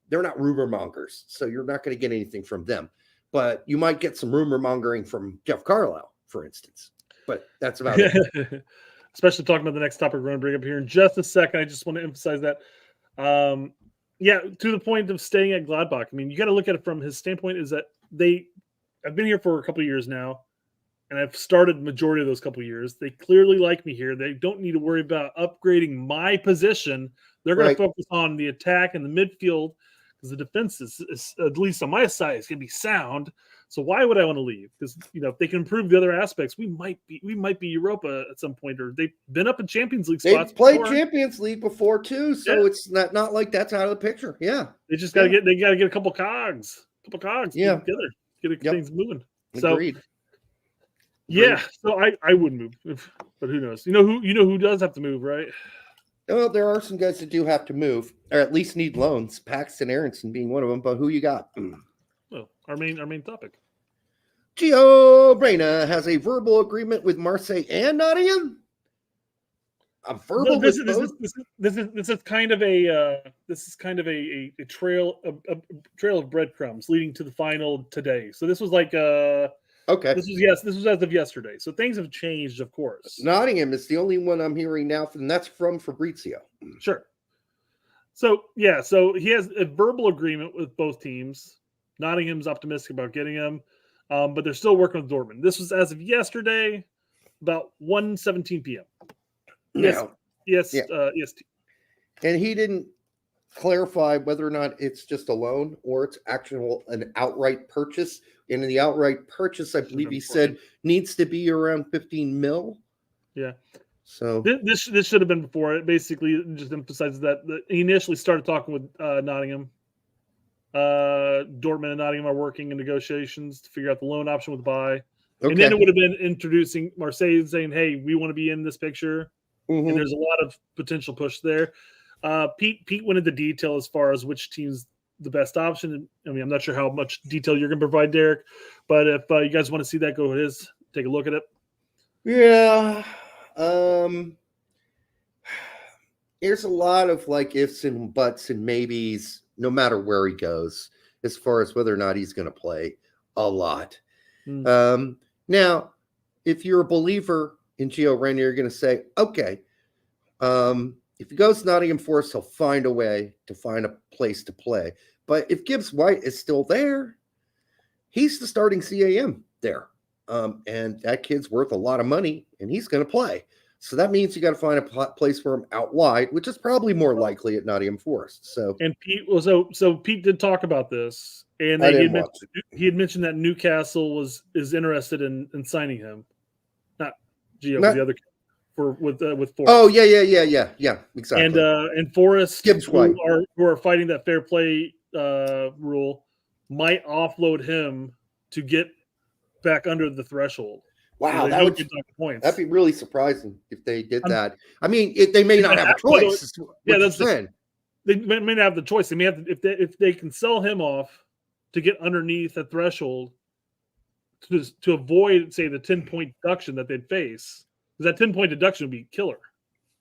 rumor mongers, so you're not going to get anything from them. But you might get some rumor mongering from Jeff Carlisle, for instance. But that's about it. Especially talking about the next topic we're going to bring up here in just a second. I just want to emphasize that. To the point of staying at Gladbach. I mean, you got to look at it from his standpoint is that I've been here for a couple of years now, and I've started majority of those couple of years. They clearly like me here. They don't need to worry about upgrading my position. They're going to focus on the attack and the midfield because the defense is, at least on my side, is going to be sound. So why would I want to leave? Because if they can improve the other aspects, we might be Europa at some point, or they've been up in Champions League spots. They've played Champions League before too, so it's not like that's out of the picture. Yeah, they just got to get a couple cogs together, get things moving. Agreed. So yeah, so I wouldn't move, but who knows? You know who does have to move, right? Well, there are some guys that do have to move, or at least need loans. Paxton Aronson being one of them. But who you got? Well, our main topic. Giovanni Reyna has a verbal agreement with Marseille and Nottingham. A verbal. This is kind of a trail of breadcrumbs leading to the final today. So this was like okay. This was as of yesterday. So things have changed, of course. Nottingham is the only one I'm hearing now, and that's from Fabrizio. Sure. So he has a verbal agreement with both teams. Nottingham's optimistic about getting him, but they're still working with Dortmund. This was as of yesterday, about 1:17 p.m. Yes. And he didn't clarify whether or not it's just a loan or it's an outright purchase. And in the outright purchase, I believe he said needs to be around 15 mil. Yeah. So this should have been before. It basically just emphasizes that he initially started talking with Nottingham. Dortmund and Nottingham are working in negotiations to figure out the loan option with the buy. Okay. And then it would have been introducing Marseille and saying, hey, we want to be in this picture. Mm-hmm. And there's a lot of potential push there. Pete went into detail as far as which team's the best option. I mean, I'm not sure how much detail you're going to provide, Derek, but if you guys want to see that, go ahead, take a look at it. Yeah. there's a lot of like ifs and buts and maybes, no matter where he goes, as far as whether or not he's going to play a lot. Now, if you're a believer in Gio Reyna, you're going to say, okay, if he goes to Nottingham Forest, he'll find a way to find a place to play. But if Gibbs White is still there, he's the starting CAM there. And that kid's worth a lot of money, and he's going to play. So that means you got to find a place for him out wide, which is probably more likely at Nottingham Forest. So, and Pete was so Pete did talk about this, and he had mentioned that Newcastle is interested in signing him, not Gio, the other with Forest. Oh yeah, exactly. And Forest, Gibbs White, who are fighting that fair play rule, might offload him to get back under the threshold. Wow, that'd be really surprising if they did that. I mean, they may not have a choice. That's they may not have the choice. They may have if they can sell him off to get underneath the threshold to avoid, say, the 10-point deduction that they'd face. Because that 10-point deduction would be killer.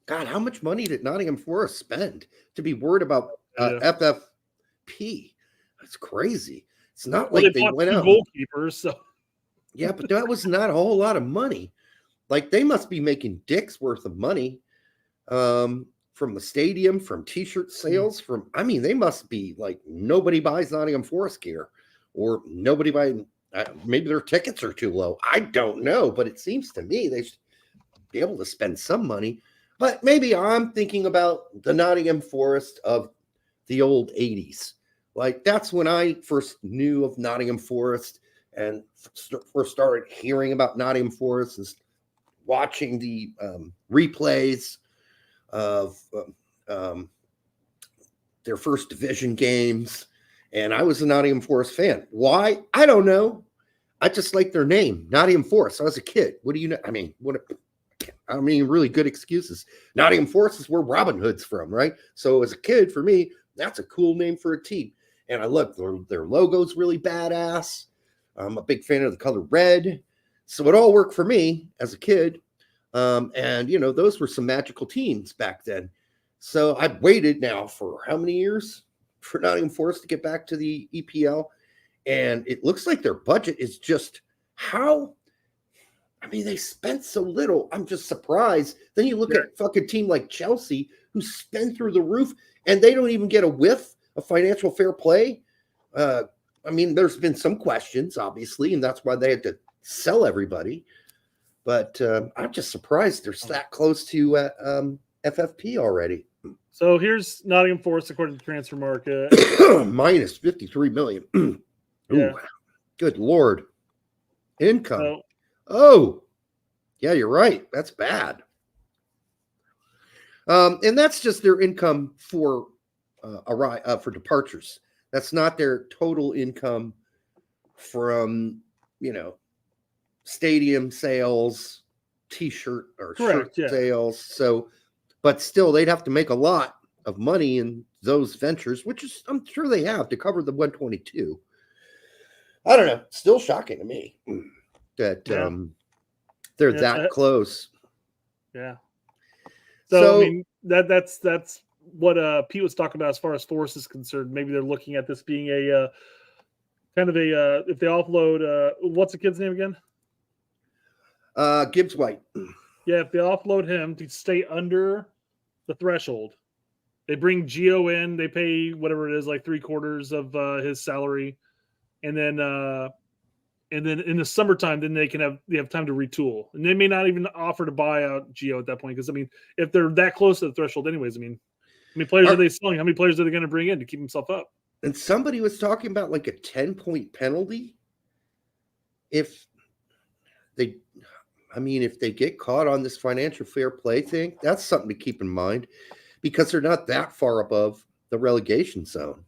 God, how much money did Nottingham Forest spend to be worried about FFP? That's crazy. It's not like they went out goalkeepers. So. Yeah, but that was not a whole lot of money. Like, they must be making dicks worth of money from the stadium, from T-shirt sales, they must be like, nobody buys Nottingham Forest gear, or nobody buys. Maybe their tickets are too low. I don't know, but it seems to me they should be able to spend some money. But maybe I'm thinking about the Nottingham Forest of the old 80s. Like, that's when I first knew of Nottingham Forest and first started hearing about Nottingham Forest and watching the replays of their first division games. And I was a Nottingham Forest fan. Why? I don't know. I just like their name, Nottingham Forest. I was a kid. What do you know? I mean, really good excuses. Nottingham Forest is where Robin Hood's from, right? So as a kid, for me, that's a cool name for a team. And I love their logo's really badass. I'm a big fan of the color red. So it all worked for me as a kid. And, those were some magical teams back then. So I've waited now for how many years for Nottingham Forest to get back to the EPL? And it looks like their budget is just they spent so little. I'm just surprised. Then you look at a fucking team like Chelsea, who spend through the roof, and they don't even get a whiff of financial fair play. There's been some questions, obviously, and that's why they had to sell everybody. But I'm just surprised they're that close to FFP already. So here's Nottingham Forest, according to Transfer Market. Minus 53 million. Yeah. Ooh, good Lord. Income. Yeah, you're right. That's bad. And that's just their income for departures. That's not their total income from, stadium sales, T-shirt or shirt sales. So, but still, they'd have to make a lot of money in those ventures, which is, I'm sure they have to cover the 122. I don't know. Still shocking to me that they're that close. Yeah. So that's what Pete was talking about as far as Forest is concerned. Maybe they're looking at this being a kind of a if they offload what's the kid's name again? Gibbs White. Yeah, if they offload him to stay under the threshold, they bring Gio in, they pay whatever it is, like 3/4 of his salary, and then in the summertime, then they have time to retool, and they may not even offer to buy out Gio at that point, because if they're that close to the threshold, anyways, how many players are they selling? How many players are they going to bring in to keep himself up? And somebody was talking about like a 10-point penalty if they get caught on this financial fair play thing. That's something to keep in mind, because they're not that far above the relegation zone.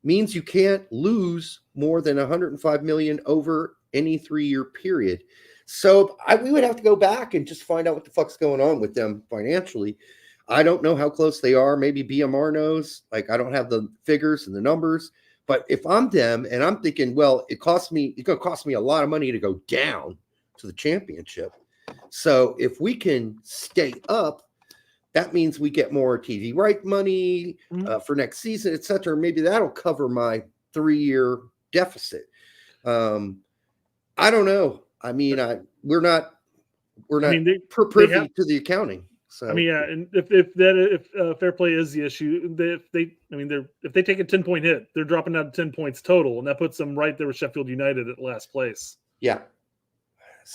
Means you can't lose more than 105 million over any 3-year period. So we would have to go back and just find out what the fuck's going on with them financially. I don't know how close they are. Maybe BMR knows. Like, I don't have the figures and the numbers. But if I'm them and I'm thinking, well, it's going to cost me a lot of money to go down to the championship. So if we can stay up, that means we get more TV right money for next season, etc. Maybe that'll cover my 3-year deficit. I don't know. I mean, we're not privy to the accounting. So I mean, yeah, and if fair play is the issue, if they take a 10-point hit, they're dropping down to 10 points total, and that puts them right there with Sheffield United at last place. Yeah,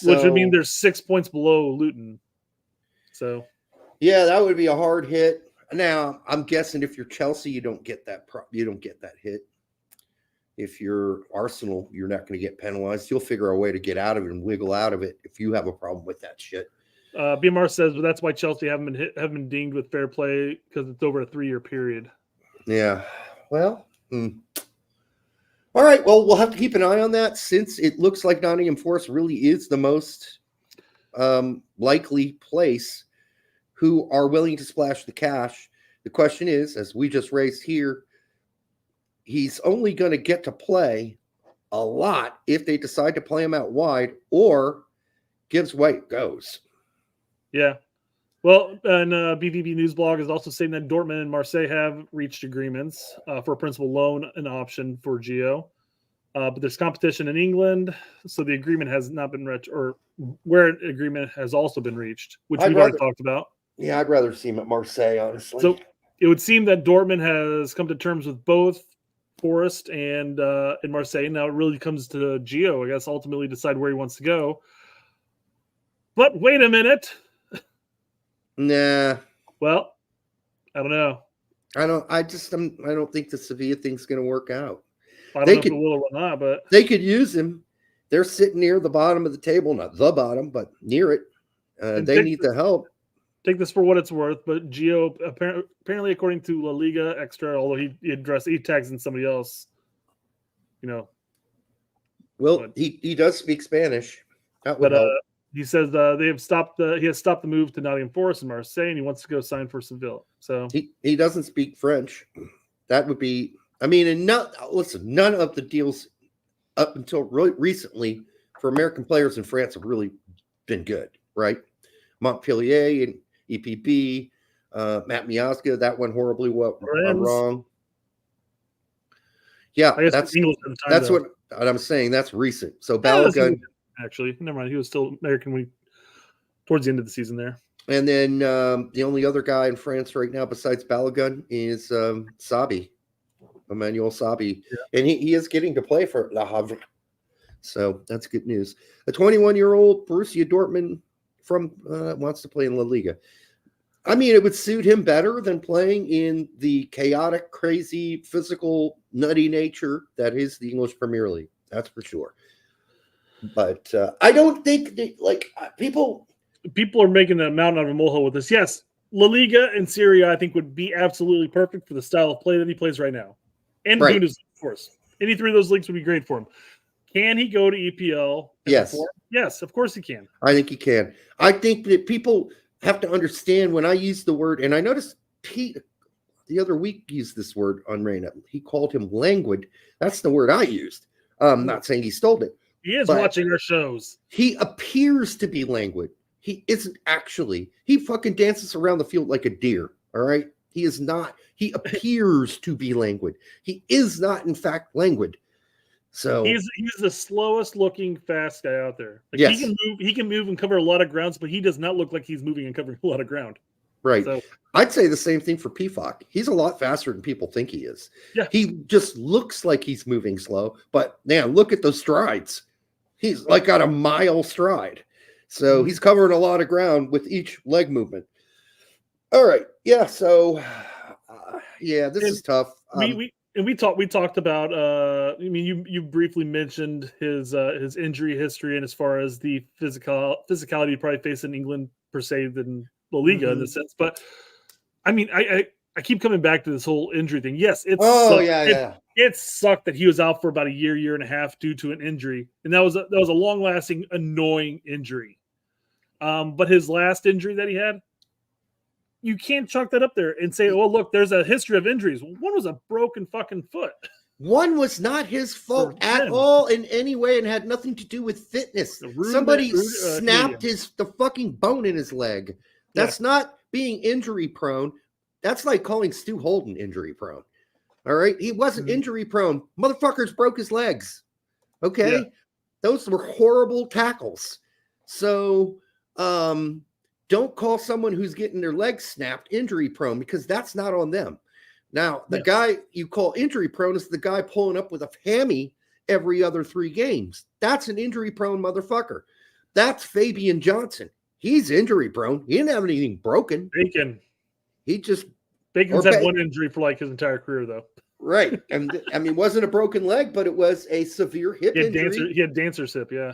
which would mean they're 6 points below Luton. So yeah, that would be a hard hit. Now I'm guessing if you're Chelsea, you don't get that hit. If you're Arsenal, you're not going to get penalized. You'll figure a way to get out of it and wiggle out of it if you have a problem with that shit. BMR says, well, that's why Chelsea haven't been dinged with fair play because it's over a 3-year period. Yeah. Well, all right. Well, we'll have to keep an eye on that since it looks like Nottingham Forest really is the most likely place who are willing to splash the cash. The question is, as we just raised here, he's only going to get to play a lot if they decide to play him out wide or Gibbs White goes. Yeah. Well, and BVB News Blog is also saying that Dortmund and Marseille have reached agreements for a principal loan and option for Gio. But there's competition in England, so the agreement has not been reached, or where an agreement has also been reached, which we've already talked about. Yeah, I'd rather see him at Marseille, honestly. So it would seem that Dortmund has come to terms with both Forest and in Marseille. Now it really comes to Gio, I guess, ultimately decide where he wants to go. But wait a minute. Nah. Well, I don't know. I don't think the Sevilla thing's going to work out. I don't know if it will or not, but they could use him. They're sitting near the bottom of the table, not the bottom, but near it. They need the help. Take this for what it's worth, but Gio apparently, according to La Liga Extra, although he tags in somebody else, Well, he does speak Spanish. That would help. He says he has stopped the move to Nottingham Forest and Marseille, and he wants to go sign for Sevilla. So he doesn't speak French. That would be. I mean, and none of the deals up until recently for American players in France have really been good, right? Montpellier and EPB, Matt Miazga, that went horribly wrong. Yeah, that's what I'm saying. That's recent. So Balogun, actually, never mind. He was still American towards the end of the season there. And then the only other guy in France right now besides Balogun is Sabi, Emmanuel Sabi, and he is getting to play for Le Havre. So that's good news. A 21-year-old Borussia Dortmund wants to play in La Liga. I mean, it would suit him better than playing in the chaotic, crazy, physical, nutty nature that is the English Premier League. That's for sure. But I don't think people are making a mountain out of a molehill with this. Yes, La Liga and Serie A, I think, would be absolutely perfect for the style of play that he plays right now. And Bundesliga, of course. Any three of those leagues would be great for him. Can he go to EPL? Yes. Yes, of course he can. I think he can. I think that people have to understand when I use the word, and I noticed Pete the other week used this word on Reina. He called him languid. That's the word I used. I'm not saying he stole it. He is watching our shows. He appears to be languid. He isn't actually. He fucking dances around the field like a deer. All right. He is not. He appears to be languid. He is not, in fact, languid. So he's the slowest looking fast guy out there. Yes. He can move and cover a lot of grounds, but he does not look like he's moving and covering a lot of ground. Right. So, I'd say the same thing for Pifak. He's a lot faster than people think he is. Yeah. He just looks like he's moving slow, but man, look at those strides. He's like got a mile stride. So he's covering a lot of ground with each leg movement. All right. Yeah. So this is tough. We talked about you briefly mentioned his injury history and as far as the physicality you probably face in England per se than La Liga in the sense. But I mean, I keep coming back to this whole injury thing. Yes, it sucked that he was out for about a year and a half due to an injury, and that was a long lasting, annoying injury. But his last injury that he had, you can't chalk that up there and say, "Oh, look, there's a history of injuries." One was a broken fucking foot. One was not his fault at all in any way and had nothing to do with fitness. Somebody snapped the fucking bone in his leg. That's not being injury prone, that's like calling Stu Holden injury prone. All right. He wasn't injury prone. Motherfuckers broke his legs. Okay. Yeah. Those were horrible tackles. So don't call someone who's getting their legs snapped injury prone, because that's not on them. Now, the guy you call injury prone is the guy pulling up with a hammy every other 3 games. That's an injury prone motherfucker. That's Fabian Johnson. He's injury prone. He didn't have anything broken. Bacon's had one injury for like his entire career, though. Right. And I mean, it wasn't a broken leg, but it was a severe hip injury. He had dancer's hip, yeah.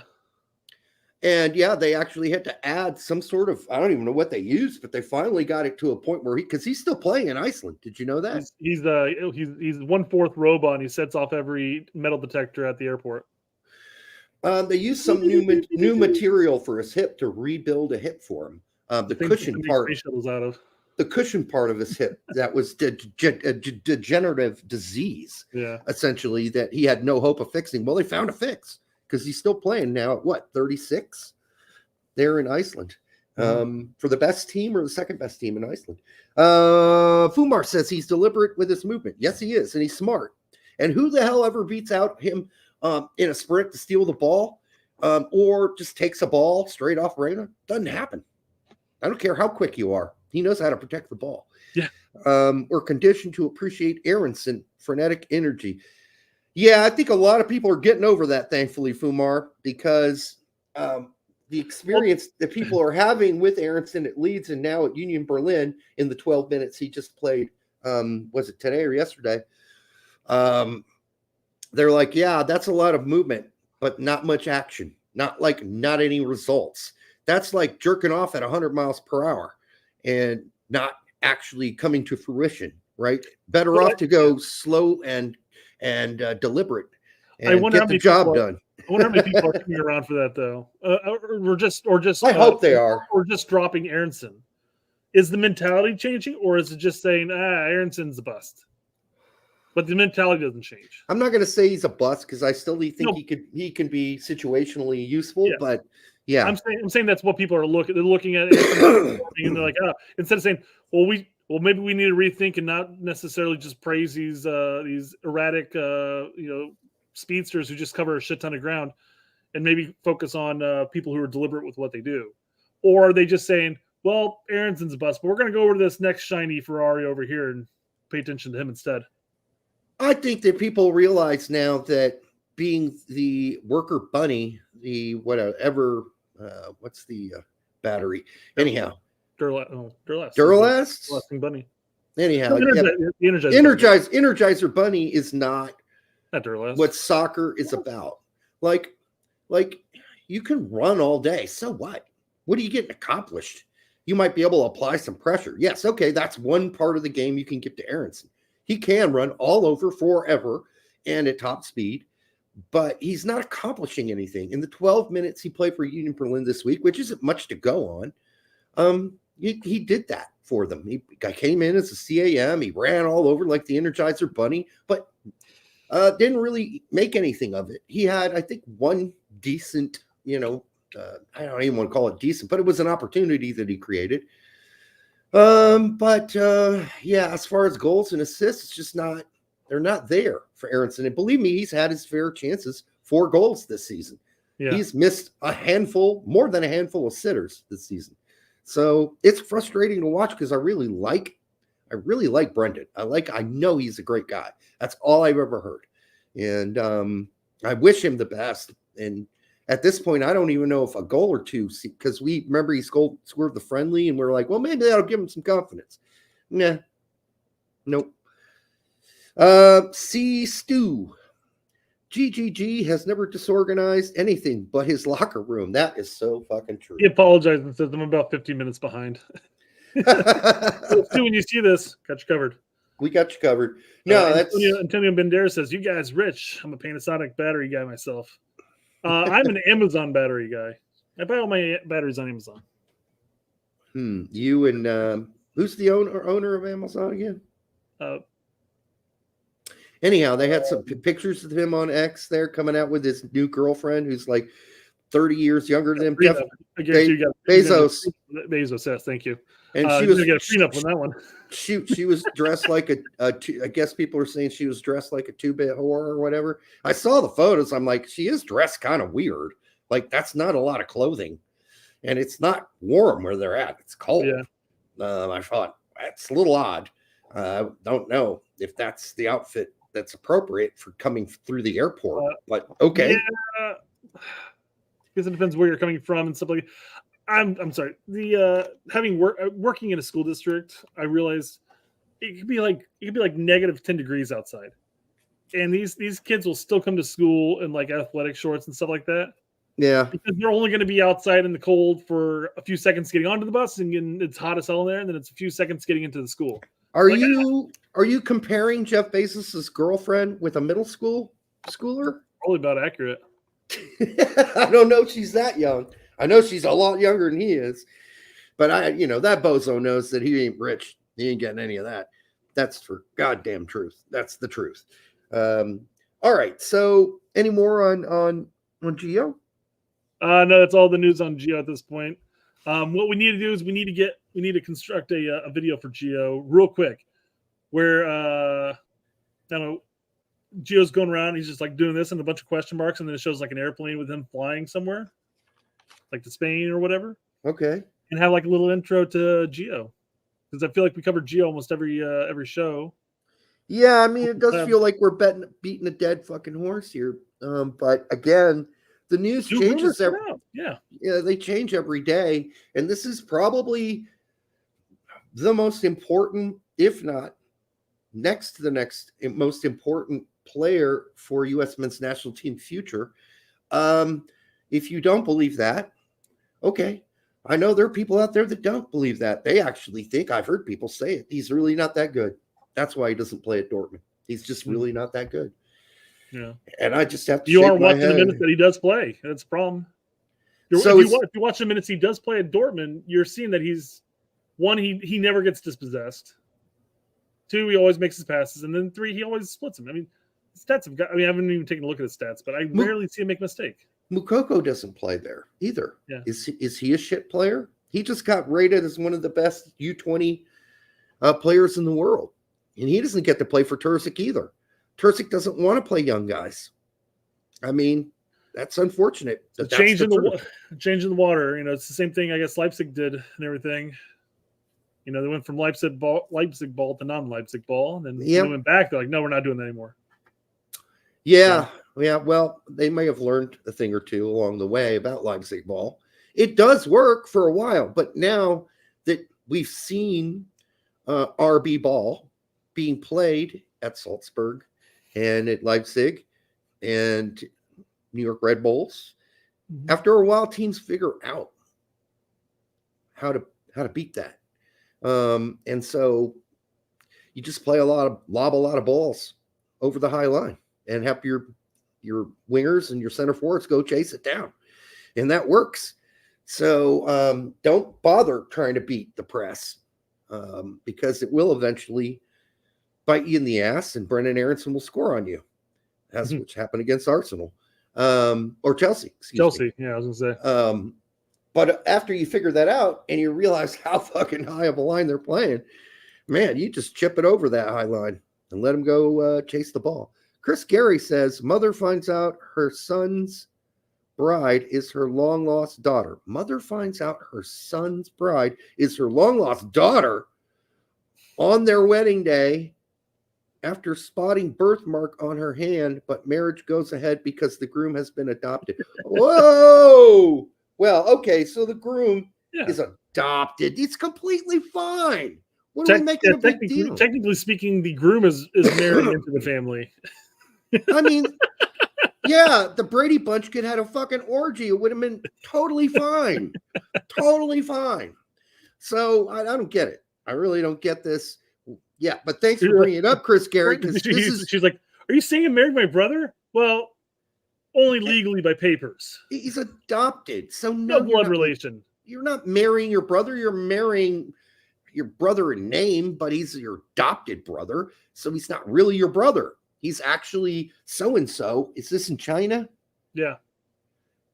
And yeah, they actually had to add some sort of, I don't even know what they used, but they finally got it to a point where because he's still playing in Iceland. Did you know that? He's 1/4 robot, and he sets off every metal detector at the airport. They used some new material for his hip to rebuild a hip for him. The cushion part. The cushion part of his hip that was degenerative disease, essentially, that he had no hope of fixing. Well, they found a fix because he's still playing now at what, 36? There in Iceland for the best team or the second best team in Iceland. Fumar says he's deliberate with his movement. Yes, he is, and he's smart. And who the hell ever beats out him in a sprint to steal the ball or just takes a ball straight off Raina? Doesn't happen. I don't care how quick you are. He knows how to protect the ball. Yeah. We're conditioned to appreciate Aronson, frenetic energy. Yeah, I think a lot of people are getting over that, thankfully, Fumar, because the experience that people are having with Aronson at Leeds and now at Union Berlin in the 12 minutes he just played, was it today or yesterday? They're like, yeah, that's a lot of movement, but not much action. Not any results. That's like jerking off at 100 miles per hour and not actually coming to fruition, right? Better off to go slow and deliberate and get the job done. I wonder how many people are coming around for that, though. Or just. I hope they are. Or just dropping Aronson. Is the mentality changing, or is it just saying, Aronson's a bust? But the mentality doesn't change. I'm not going to say he's a bust because I still think he can be situationally useful, but. Yeah, I'm saying that's what people are looking. They're looking at it and they're like, instead of saying, maybe we need to rethink and not necessarily just praise these erratic, speedsters who just cover a shit ton of ground, and maybe focus on people who are deliberate with what they do. Or are they just saying, well, Aronson's a bust, but we're going to go over to this next shiny Ferrari over here and pay attention to him instead? I think that people realize now that being the worker bunny, the whatever, what's the battery? Anyhow, Duralast bunny. Anyhow, the Energizer bunny is not Duralast. What soccer is about. Like you can run all day. So what? What are you getting accomplished? You might be able to apply some pressure. Yes, okay, that's one part of the game you can give to Aronson. He can run all over forever and at top speed. But he's not accomplishing anything. In the 12 minutes he played for Union Berlin this week, which isn't much to go on, he did that for them. He came in as a CAM. He ran all over like the Energizer bunny, but didn't really make anything of it. He had, I think, one decent, I don't even want to call it decent, but it was an opportunity that he created. But as far as goals and assists, it's just not. They're not there for Aronson. And believe me, he's had his fair chances, 4 goals this season. Yeah. He's missed more than a handful of sitters this season. So it's frustrating to watch because I really like Brendan. I know he's a great guy. That's all I've ever heard. And I wish him the best. And at this point, I don't even know if a goal or two, because we remember he scored the friendly and we're like, well, maybe that'll give him some confidence. Nah, nope. C. Stu. GGG has never disorganized anything but his locker room. That is so fucking true. He apologized and says I'm about 15 minutes behind. Stu, when you see this, got you covered. We got you covered. No, that's Antonio Banderas says, you guys rich. I'm a Panasonic battery guy myself. I'm an Amazon battery guy. I buy all my batteries on Amazon. You and who's the owner of Amazon again? Anyhow, they had some pictures of him on X there coming out with his new girlfriend who's like 30 years younger than him. Prenup. I guess you got Bezos. Bezos, yes, thank you. And she you're was gonna get a prenup on that one. She was dressed like I guess people are saying she was dressed like a 2-bit whore or whatever. I saw the photos. I'm like, she is dressed kind of weird. Like, that's not a lot of clothing, and it's not warm where they're at. It's cold. Yeah. I thought that's a little odd. Don't know if that's the outfit that's appropriate for coming through the airport, but okay. Yeah. Because it depends where you're coming from and stuff like that. I'm sorry. The working in a school district, I realized it could be like negative 10 degrees outside, and these kids will still come to school in like athletic shorts and stuff like that. Yeah, because they're only going to be outside in the cold for a few seconds getting onto the bus, and it's hot as hell in there, and then it's a few seconds getting into the school. Are you comparing Jeff Bezos's girlfriend with a middle schooler? Probably about accurate. I don't know if she's that young. I know she's a lot younger than he is, but that bozo knows that he ain't rich. He ain't getting any of that. That's for goddamn truth. That's the truth. All right. So any more on Gio? No, that's all the news on Gio at this point. What we need to do is we need to construct a video for Gio real quick, where I don't know, Gio's going around, he's just like doing this and a bunch of question marks, and then it shows like an airplane with him flying somewhere, like to Spain or whatever. Okay. And have like a little intro to Gio, because I feel like we covered Gio almost every show. Yeah, I mean, it does feel like we're beating a dead fucking horse here. But again, the news changes they change every day, and this is probably the most important, if not next to the next most important player for U.S. men's national team future. If you don't believe that, okay. I know there are people out there that don't believe that. They actually think, I've heard people say it, he's really not that good. That's why he doesn't play at Dortmund. He's just really not that good. Yeah. And I just have to You are watching the minutes that he does play. That's a problem. If you watch the minutes he does play at Dortmund, you're seeing that he's one, he never gets dispossessed. 2, he always makes his passes, and then 3, he always splits them. I mean, stats have got. I mean, I haven't even taken a look at his stats, but I rarely see him make a mistake. Mukoko doesn't play there either. Yeah. Is he a shit player? He just got rated as one of the best U20 players in the world, and he doesn't get to play for Terzic either. Terzic doesn't want to play young guys. I mean, that's unfortunate. Changing the water. You know, it's the same thing I guess Leipzig did and everything. You know, they went from Leipzig ball to non-Leipzig ball, and then they went back. They're like, no, we're not doing that anymore. Yeah. Well, they may have learned a thing or two along the way about Leipzig ball. It does work for a while, but now that we've seen RB ball being played at Salzburg and at Leipzig and New York Red Bulls, after a while, teams figure out how to beat that. And so you just play lob a lot of balls over the high line and have your wingers and your center forwards go chase it down. And that works. So don't bother trying to beat the press because it will eventually bite you in the ass, and Brendan Aronson will score on you, as which happened against Arsenal or Chelsea. Chelsea, yeah, I was going to say. But after you figure that out and you realize how fucking high of a line they're playing, man, you just chip it over that high line and let them go chase the ball. Chris Gary says, mother finds out her son's bride is her long-lost daughter. Mother finds out her son's bride is her long-lost daughter on their wedding day after spotting birthmark on her hand, but marriage goes ahead because the groom has been adopted. Whoa! Well, okay, so the groom is adopted. It's completely fine. What are we making a big deal? Technically speaking, the groom is married into the family. I mean, yeah, the Brady Bunch could have had a fucking orgy. It would have been totally fine. Totally fine. So I don't get it. I really don't get this. Yeah, but thanks for bringing it up, Chris Gary. She's like, are you saying you married my brother? Well, only legally by papers. He's adopted. So no blood relation. You're not marrying your brother. You're marrying your brother in name, but he's your adopted brother. So he's not really your brother. He's actually so-and-so. Is this in China? Yeah.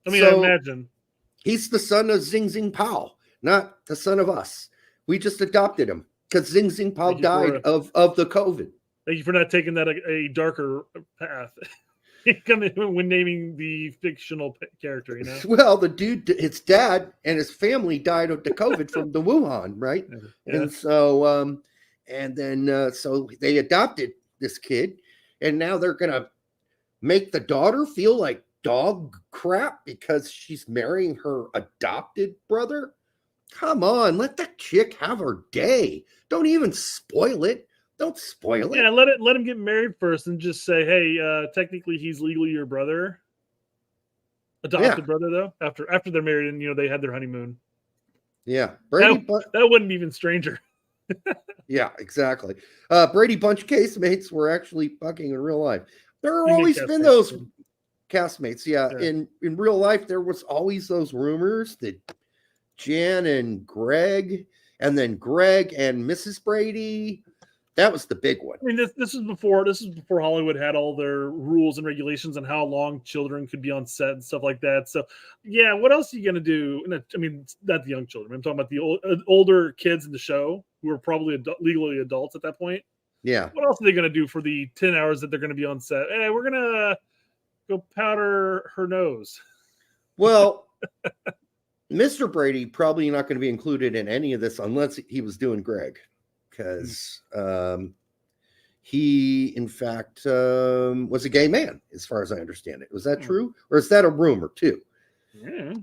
I mean, I imagine. He's the son of Zing Zing Pao, not the son of us. We just adopted him because Zing Zing Pao died of the COVID. Thank you for not taking that a darker path when naming the fictional character, you know? Well, the dude, his dad and his family died of the COVID from the Wuhan, right? Yeah. And so, so they adopted this kid, and now they're going to make the daughter feel like dog crap because she's marrying her adopted brother. Come on, let that chick have her day. Don't even spoil it. Don't spoil it. Yeah, let him get married first and just say, hey, technically he's legally your brother. Adopted brother, though, after they're married and, you know, they had their honeymoon. Yeah. That wouldn't be even stranger. Yeah, exactly. Brady Bunch castmates were actually fucking in real life. There have always been those castmates. Yeah. In real life, there was always those rumors that Jan and Greg, and then Greg and Mrs. Brady. That was the big one. I mean, this is before Hollywood had all their rules and regulations on how long children could be on set and stuff like that. So, yeah, what else are you gonna do? I mean, not the young children. I'm talking about the older kids in the show who are probably legally adults at that point. Yeah. What else are they gonna do for the 10 hours that they're gonna be on set? Hey, we're gonna go powder her nose. Well, Mr. Brady probably not going to be included in any of this unless he was doing Greg. Because he, in fact, was a gay man, as far as I understand it. Was that true? Or is that a rumor, too? Yeah.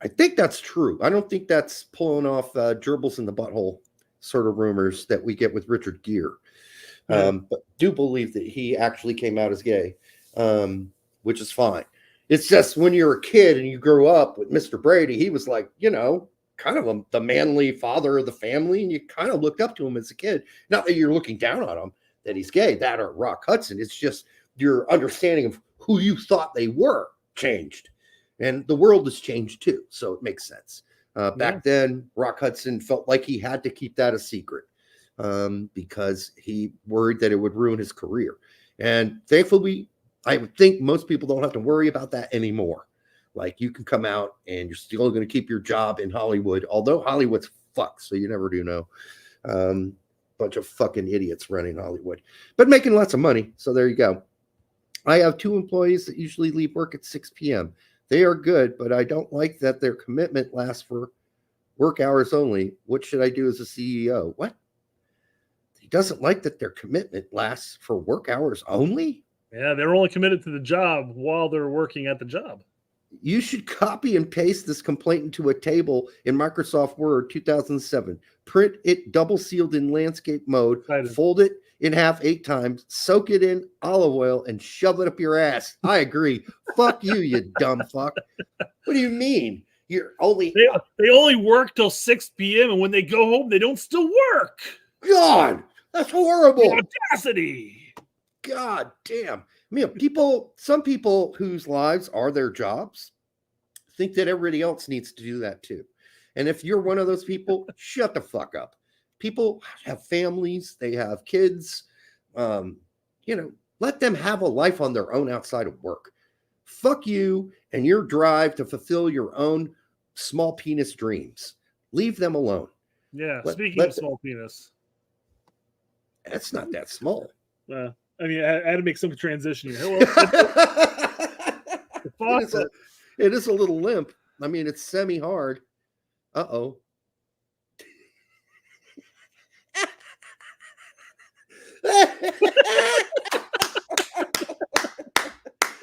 I think that's true. I don't think that's pulling off gerbils in the butthole sort of rumors that we get with Richard Gere. But do believe that he actually came out as gay, which is fine. It's just when you're a kid and you grew up with Mr. Brady, he was like, you know, kind of the manly father of the family, and you kind of looked up to him as a kid. Not that you're looking down on him, that he's gay, that or Rock Hudson. It's just your understanding of who you thought they were changed. And the world has changed too, so it makes sense. Back then, Rock Hudson felt like he had to keep that a secret because he worried that it would ruin his career. And thankfully, I would think most people don't have to worry about that anymore. Like, you can come out and you're still going to keep your job in Hollywood, although Hollywood's fucked, so you never do know. Bunch of fucking idiots running Hollywood, but making lots of money. So there you go. I have 2 employees that usually leave work at 6 p.m. They are good, but I don't like that their commitment lasts for work hours only. What should I do as a CEO? What? He doesn't like that their commitment lasts for work hours only? Yeah, they're only committed to the job while they're working at the job. You should copy and paste this complaint into a table in Microsoft Word 2007. Print it double sealed in landscape mode. Fold it in half 8 times. Soak it in olive oil and shove it up your ass. I agree. Fuck you, you dumb fuck. What do you mean? You're only they only work till 6 p.m. and when they go home, they don't still work. God, that's horrible. The audacity. God damn. I mean, some people whose lives are their jobs think that everybody else needs to do that too. And if you're one of those people, shut the fuck up. People have families, they have kids. Let them have a life on their own outside of work. Fuck you and your drive to fulfill your own small penis dreams. Leave them alone. Yeah, speaking of small penis. That's not that small. I mean, I had to make some transition here. It is a little limp. I mean, it's semi-hard. Uh-oh.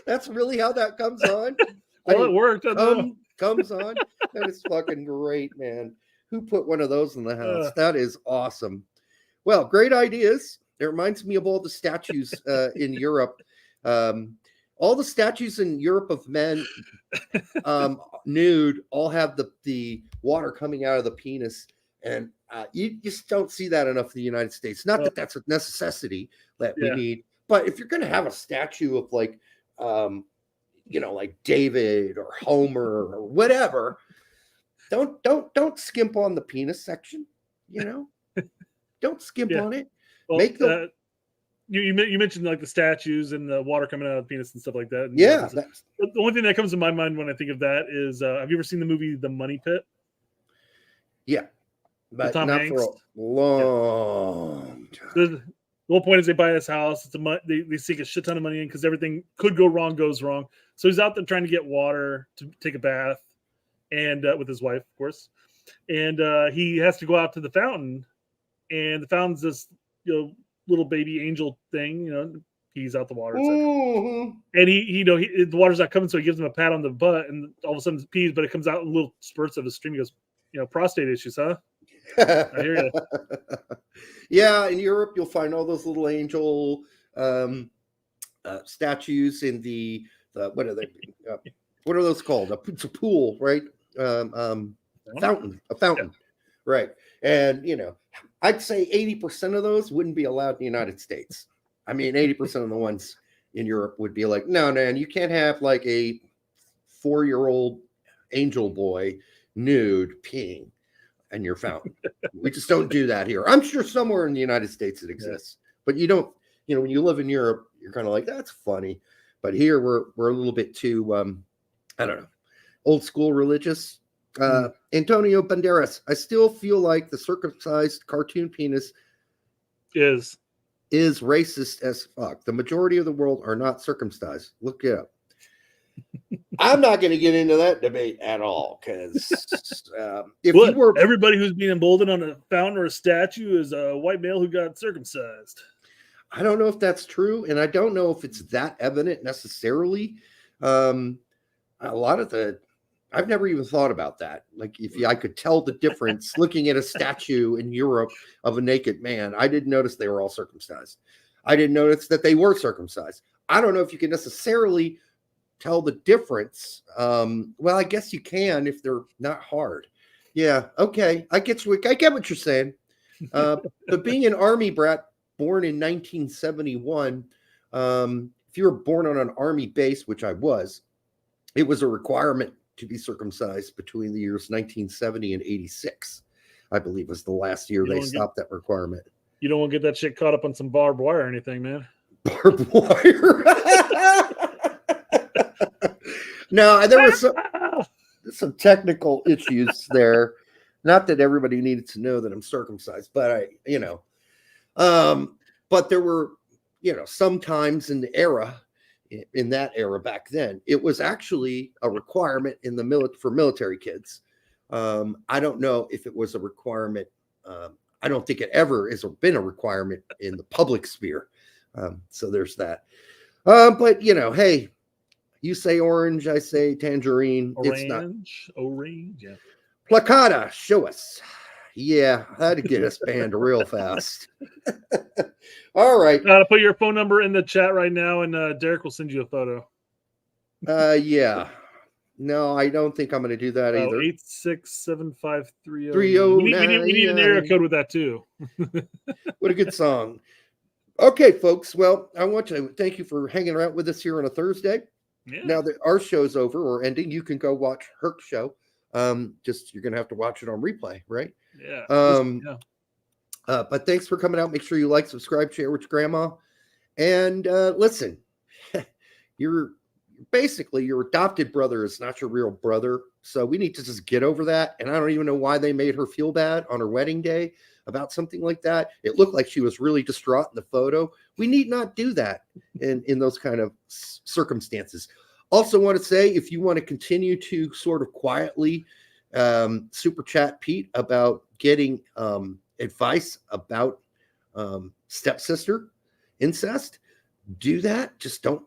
That's really how that comes on? Well, it worked. Comes on. That is fucking great, man. Who put one of those in the house? That is awesome. Well, great ideas. It reminds me of all the statues in Europe. All the statues in Europe of men nude all have the water coming out of the penis. And you just don't see that enough in the United States. Not that that's a necessity that we need. But if you're going to have a statue of like David or Homer or whatever, don't skimp on the penis section, Don't skimp on it. Well, Make the you mentioned like the statues and the water coming out of the penis and stuff like that. And, Yeah. the only thing that comes to my mind when I think of that is, have you ever seen the movie The Money Pit? Yeah. But Tom not Hanks? for a long time. The whole point is they buy this house. It's they sink a shit ton of money in because everything could go wrong, goes wrong. So he's out there trying to get water to take a bath, and with his wife, of course. And he has to go out to the fountain, and the fountain's this little baby angel thing. He's out the water, Mm-hmm. and the water's not coming, so he gives him a pat on the butt, and all of a sudden it pees, but it comes out in little spurts of a stream. He goes, prostate issues, huh? I hear you. Yeah, in Europe you'll find all those little angel statues in the what are they? What are those called? It's a pool, right? Fountain, a fountain, right? And I'd say 80% of those wouldn't be allowed in the United States. I mean, 80% of the ones in Europe would be like, no, man, you can't have like a 4-year-old angel boy nude peeing in your fountain. We just don't do that here. I'm sure somewhere in the United States it exists, but you don't. When you live in Europe, you're kind of like, that's funny. But here we're a little bit too, I don't know, old school religious. Antonio Banderas, I still feel like the circumcised cartoon penis is racist as fuck. The majority of the world are not circumcised. Look it up. I'm not going to get into that debate at all because everybody who's being emboldened on a fountain or a statue is a white male who got circumcised. I don't know if that's true, and I don't know if it's that evident necessarily. A lot of I've never even thought about that. Like, if I could tell the difference looking at a statue in Europe of a naked man, I didn't notice they were all circumcised. I didn't notice that they were circumcised. I don't know if you can necessarily tell the difference. Well, I guess you can if they're not hard. Yeah, okay. I get what you're saying. But being an army brat born in 1971, if you were born on an army base, which I was, it was a requirement to be circumcised between the years 1970 and 86, I believe was the last year they stopped that requirement. You don't want to get that shit caught up on some barbed wire or anything, man. Barbed wire? No, there was some technical issues there. Not that everybody needed to know that I'm circumcised, but but there were, sometimes in that era back then, it was actually a requirement in the for military kids. I don't know if it was a requirement. I don't think it ever has been a requirement in the public sphere. So there's that. But hey, you say orange, I say tangerine. Orange, it's not orange. Yeah. Placata, show us. Yeah, that'd get us banned real fast. All right. I'll put your phone number in the chat right now, and Derek will send you a photo. Yeah. No, I don't think I'm going to do that either. 8675330. 309. We need an area code with that too. What a good song. Okay, folks. Well, I want to thank you for hanging out with us here on a Thursday. Yeah. Now that our show's over or ending, you can go watch Herc's show. Just you're going to have to watch it on replay, right? Yeah. But thanks for coming out. Make sure you like, subscribe, share with your grandma. And listen, your adopted brother is not your real brother. So we need to just get over that. And I don't even know why they made her feel bad on her wedding day about something like that. It looked like she was really distraught in the photo. We need not do that in those kind of circumstances. Also want to say, if you want to continue to sort of quietly super chat Pete about getting advice about stepsister incest, do that. Just don't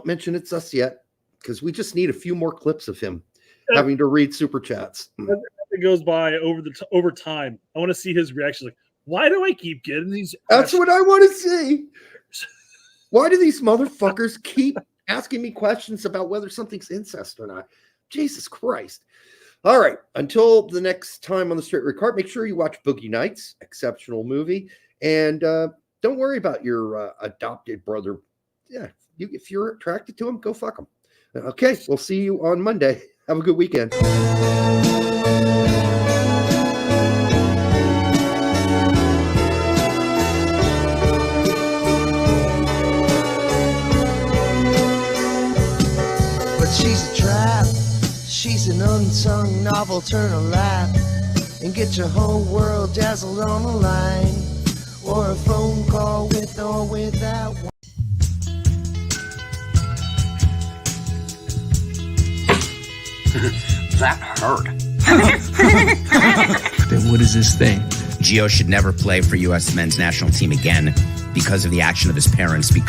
mention it's us yet, because we just need a few more clips of him having to read super chats. It goes by over time. I want to see his reaction. Like, why do I keep getting these? That's what I want to see. Why do these motherfuckers keep asking me questions about whether something's incest or not? Jesus Christ. All right. Until the next time on the Straight Red Cart, make sure you watch Boogie Nights, exceptional movie. And don't worry about your adopted brother. Yeah, if you're attracted to him, go fuck him. Okay, we'll see you on Monday. Have a good weekend. unsung novel turn a lap and get your whole world dazzled on a line, or a phone call with or without one. That hurt. Then what is this thing? Gio should never play for U.S. men's national team again because of the action of his parents. Because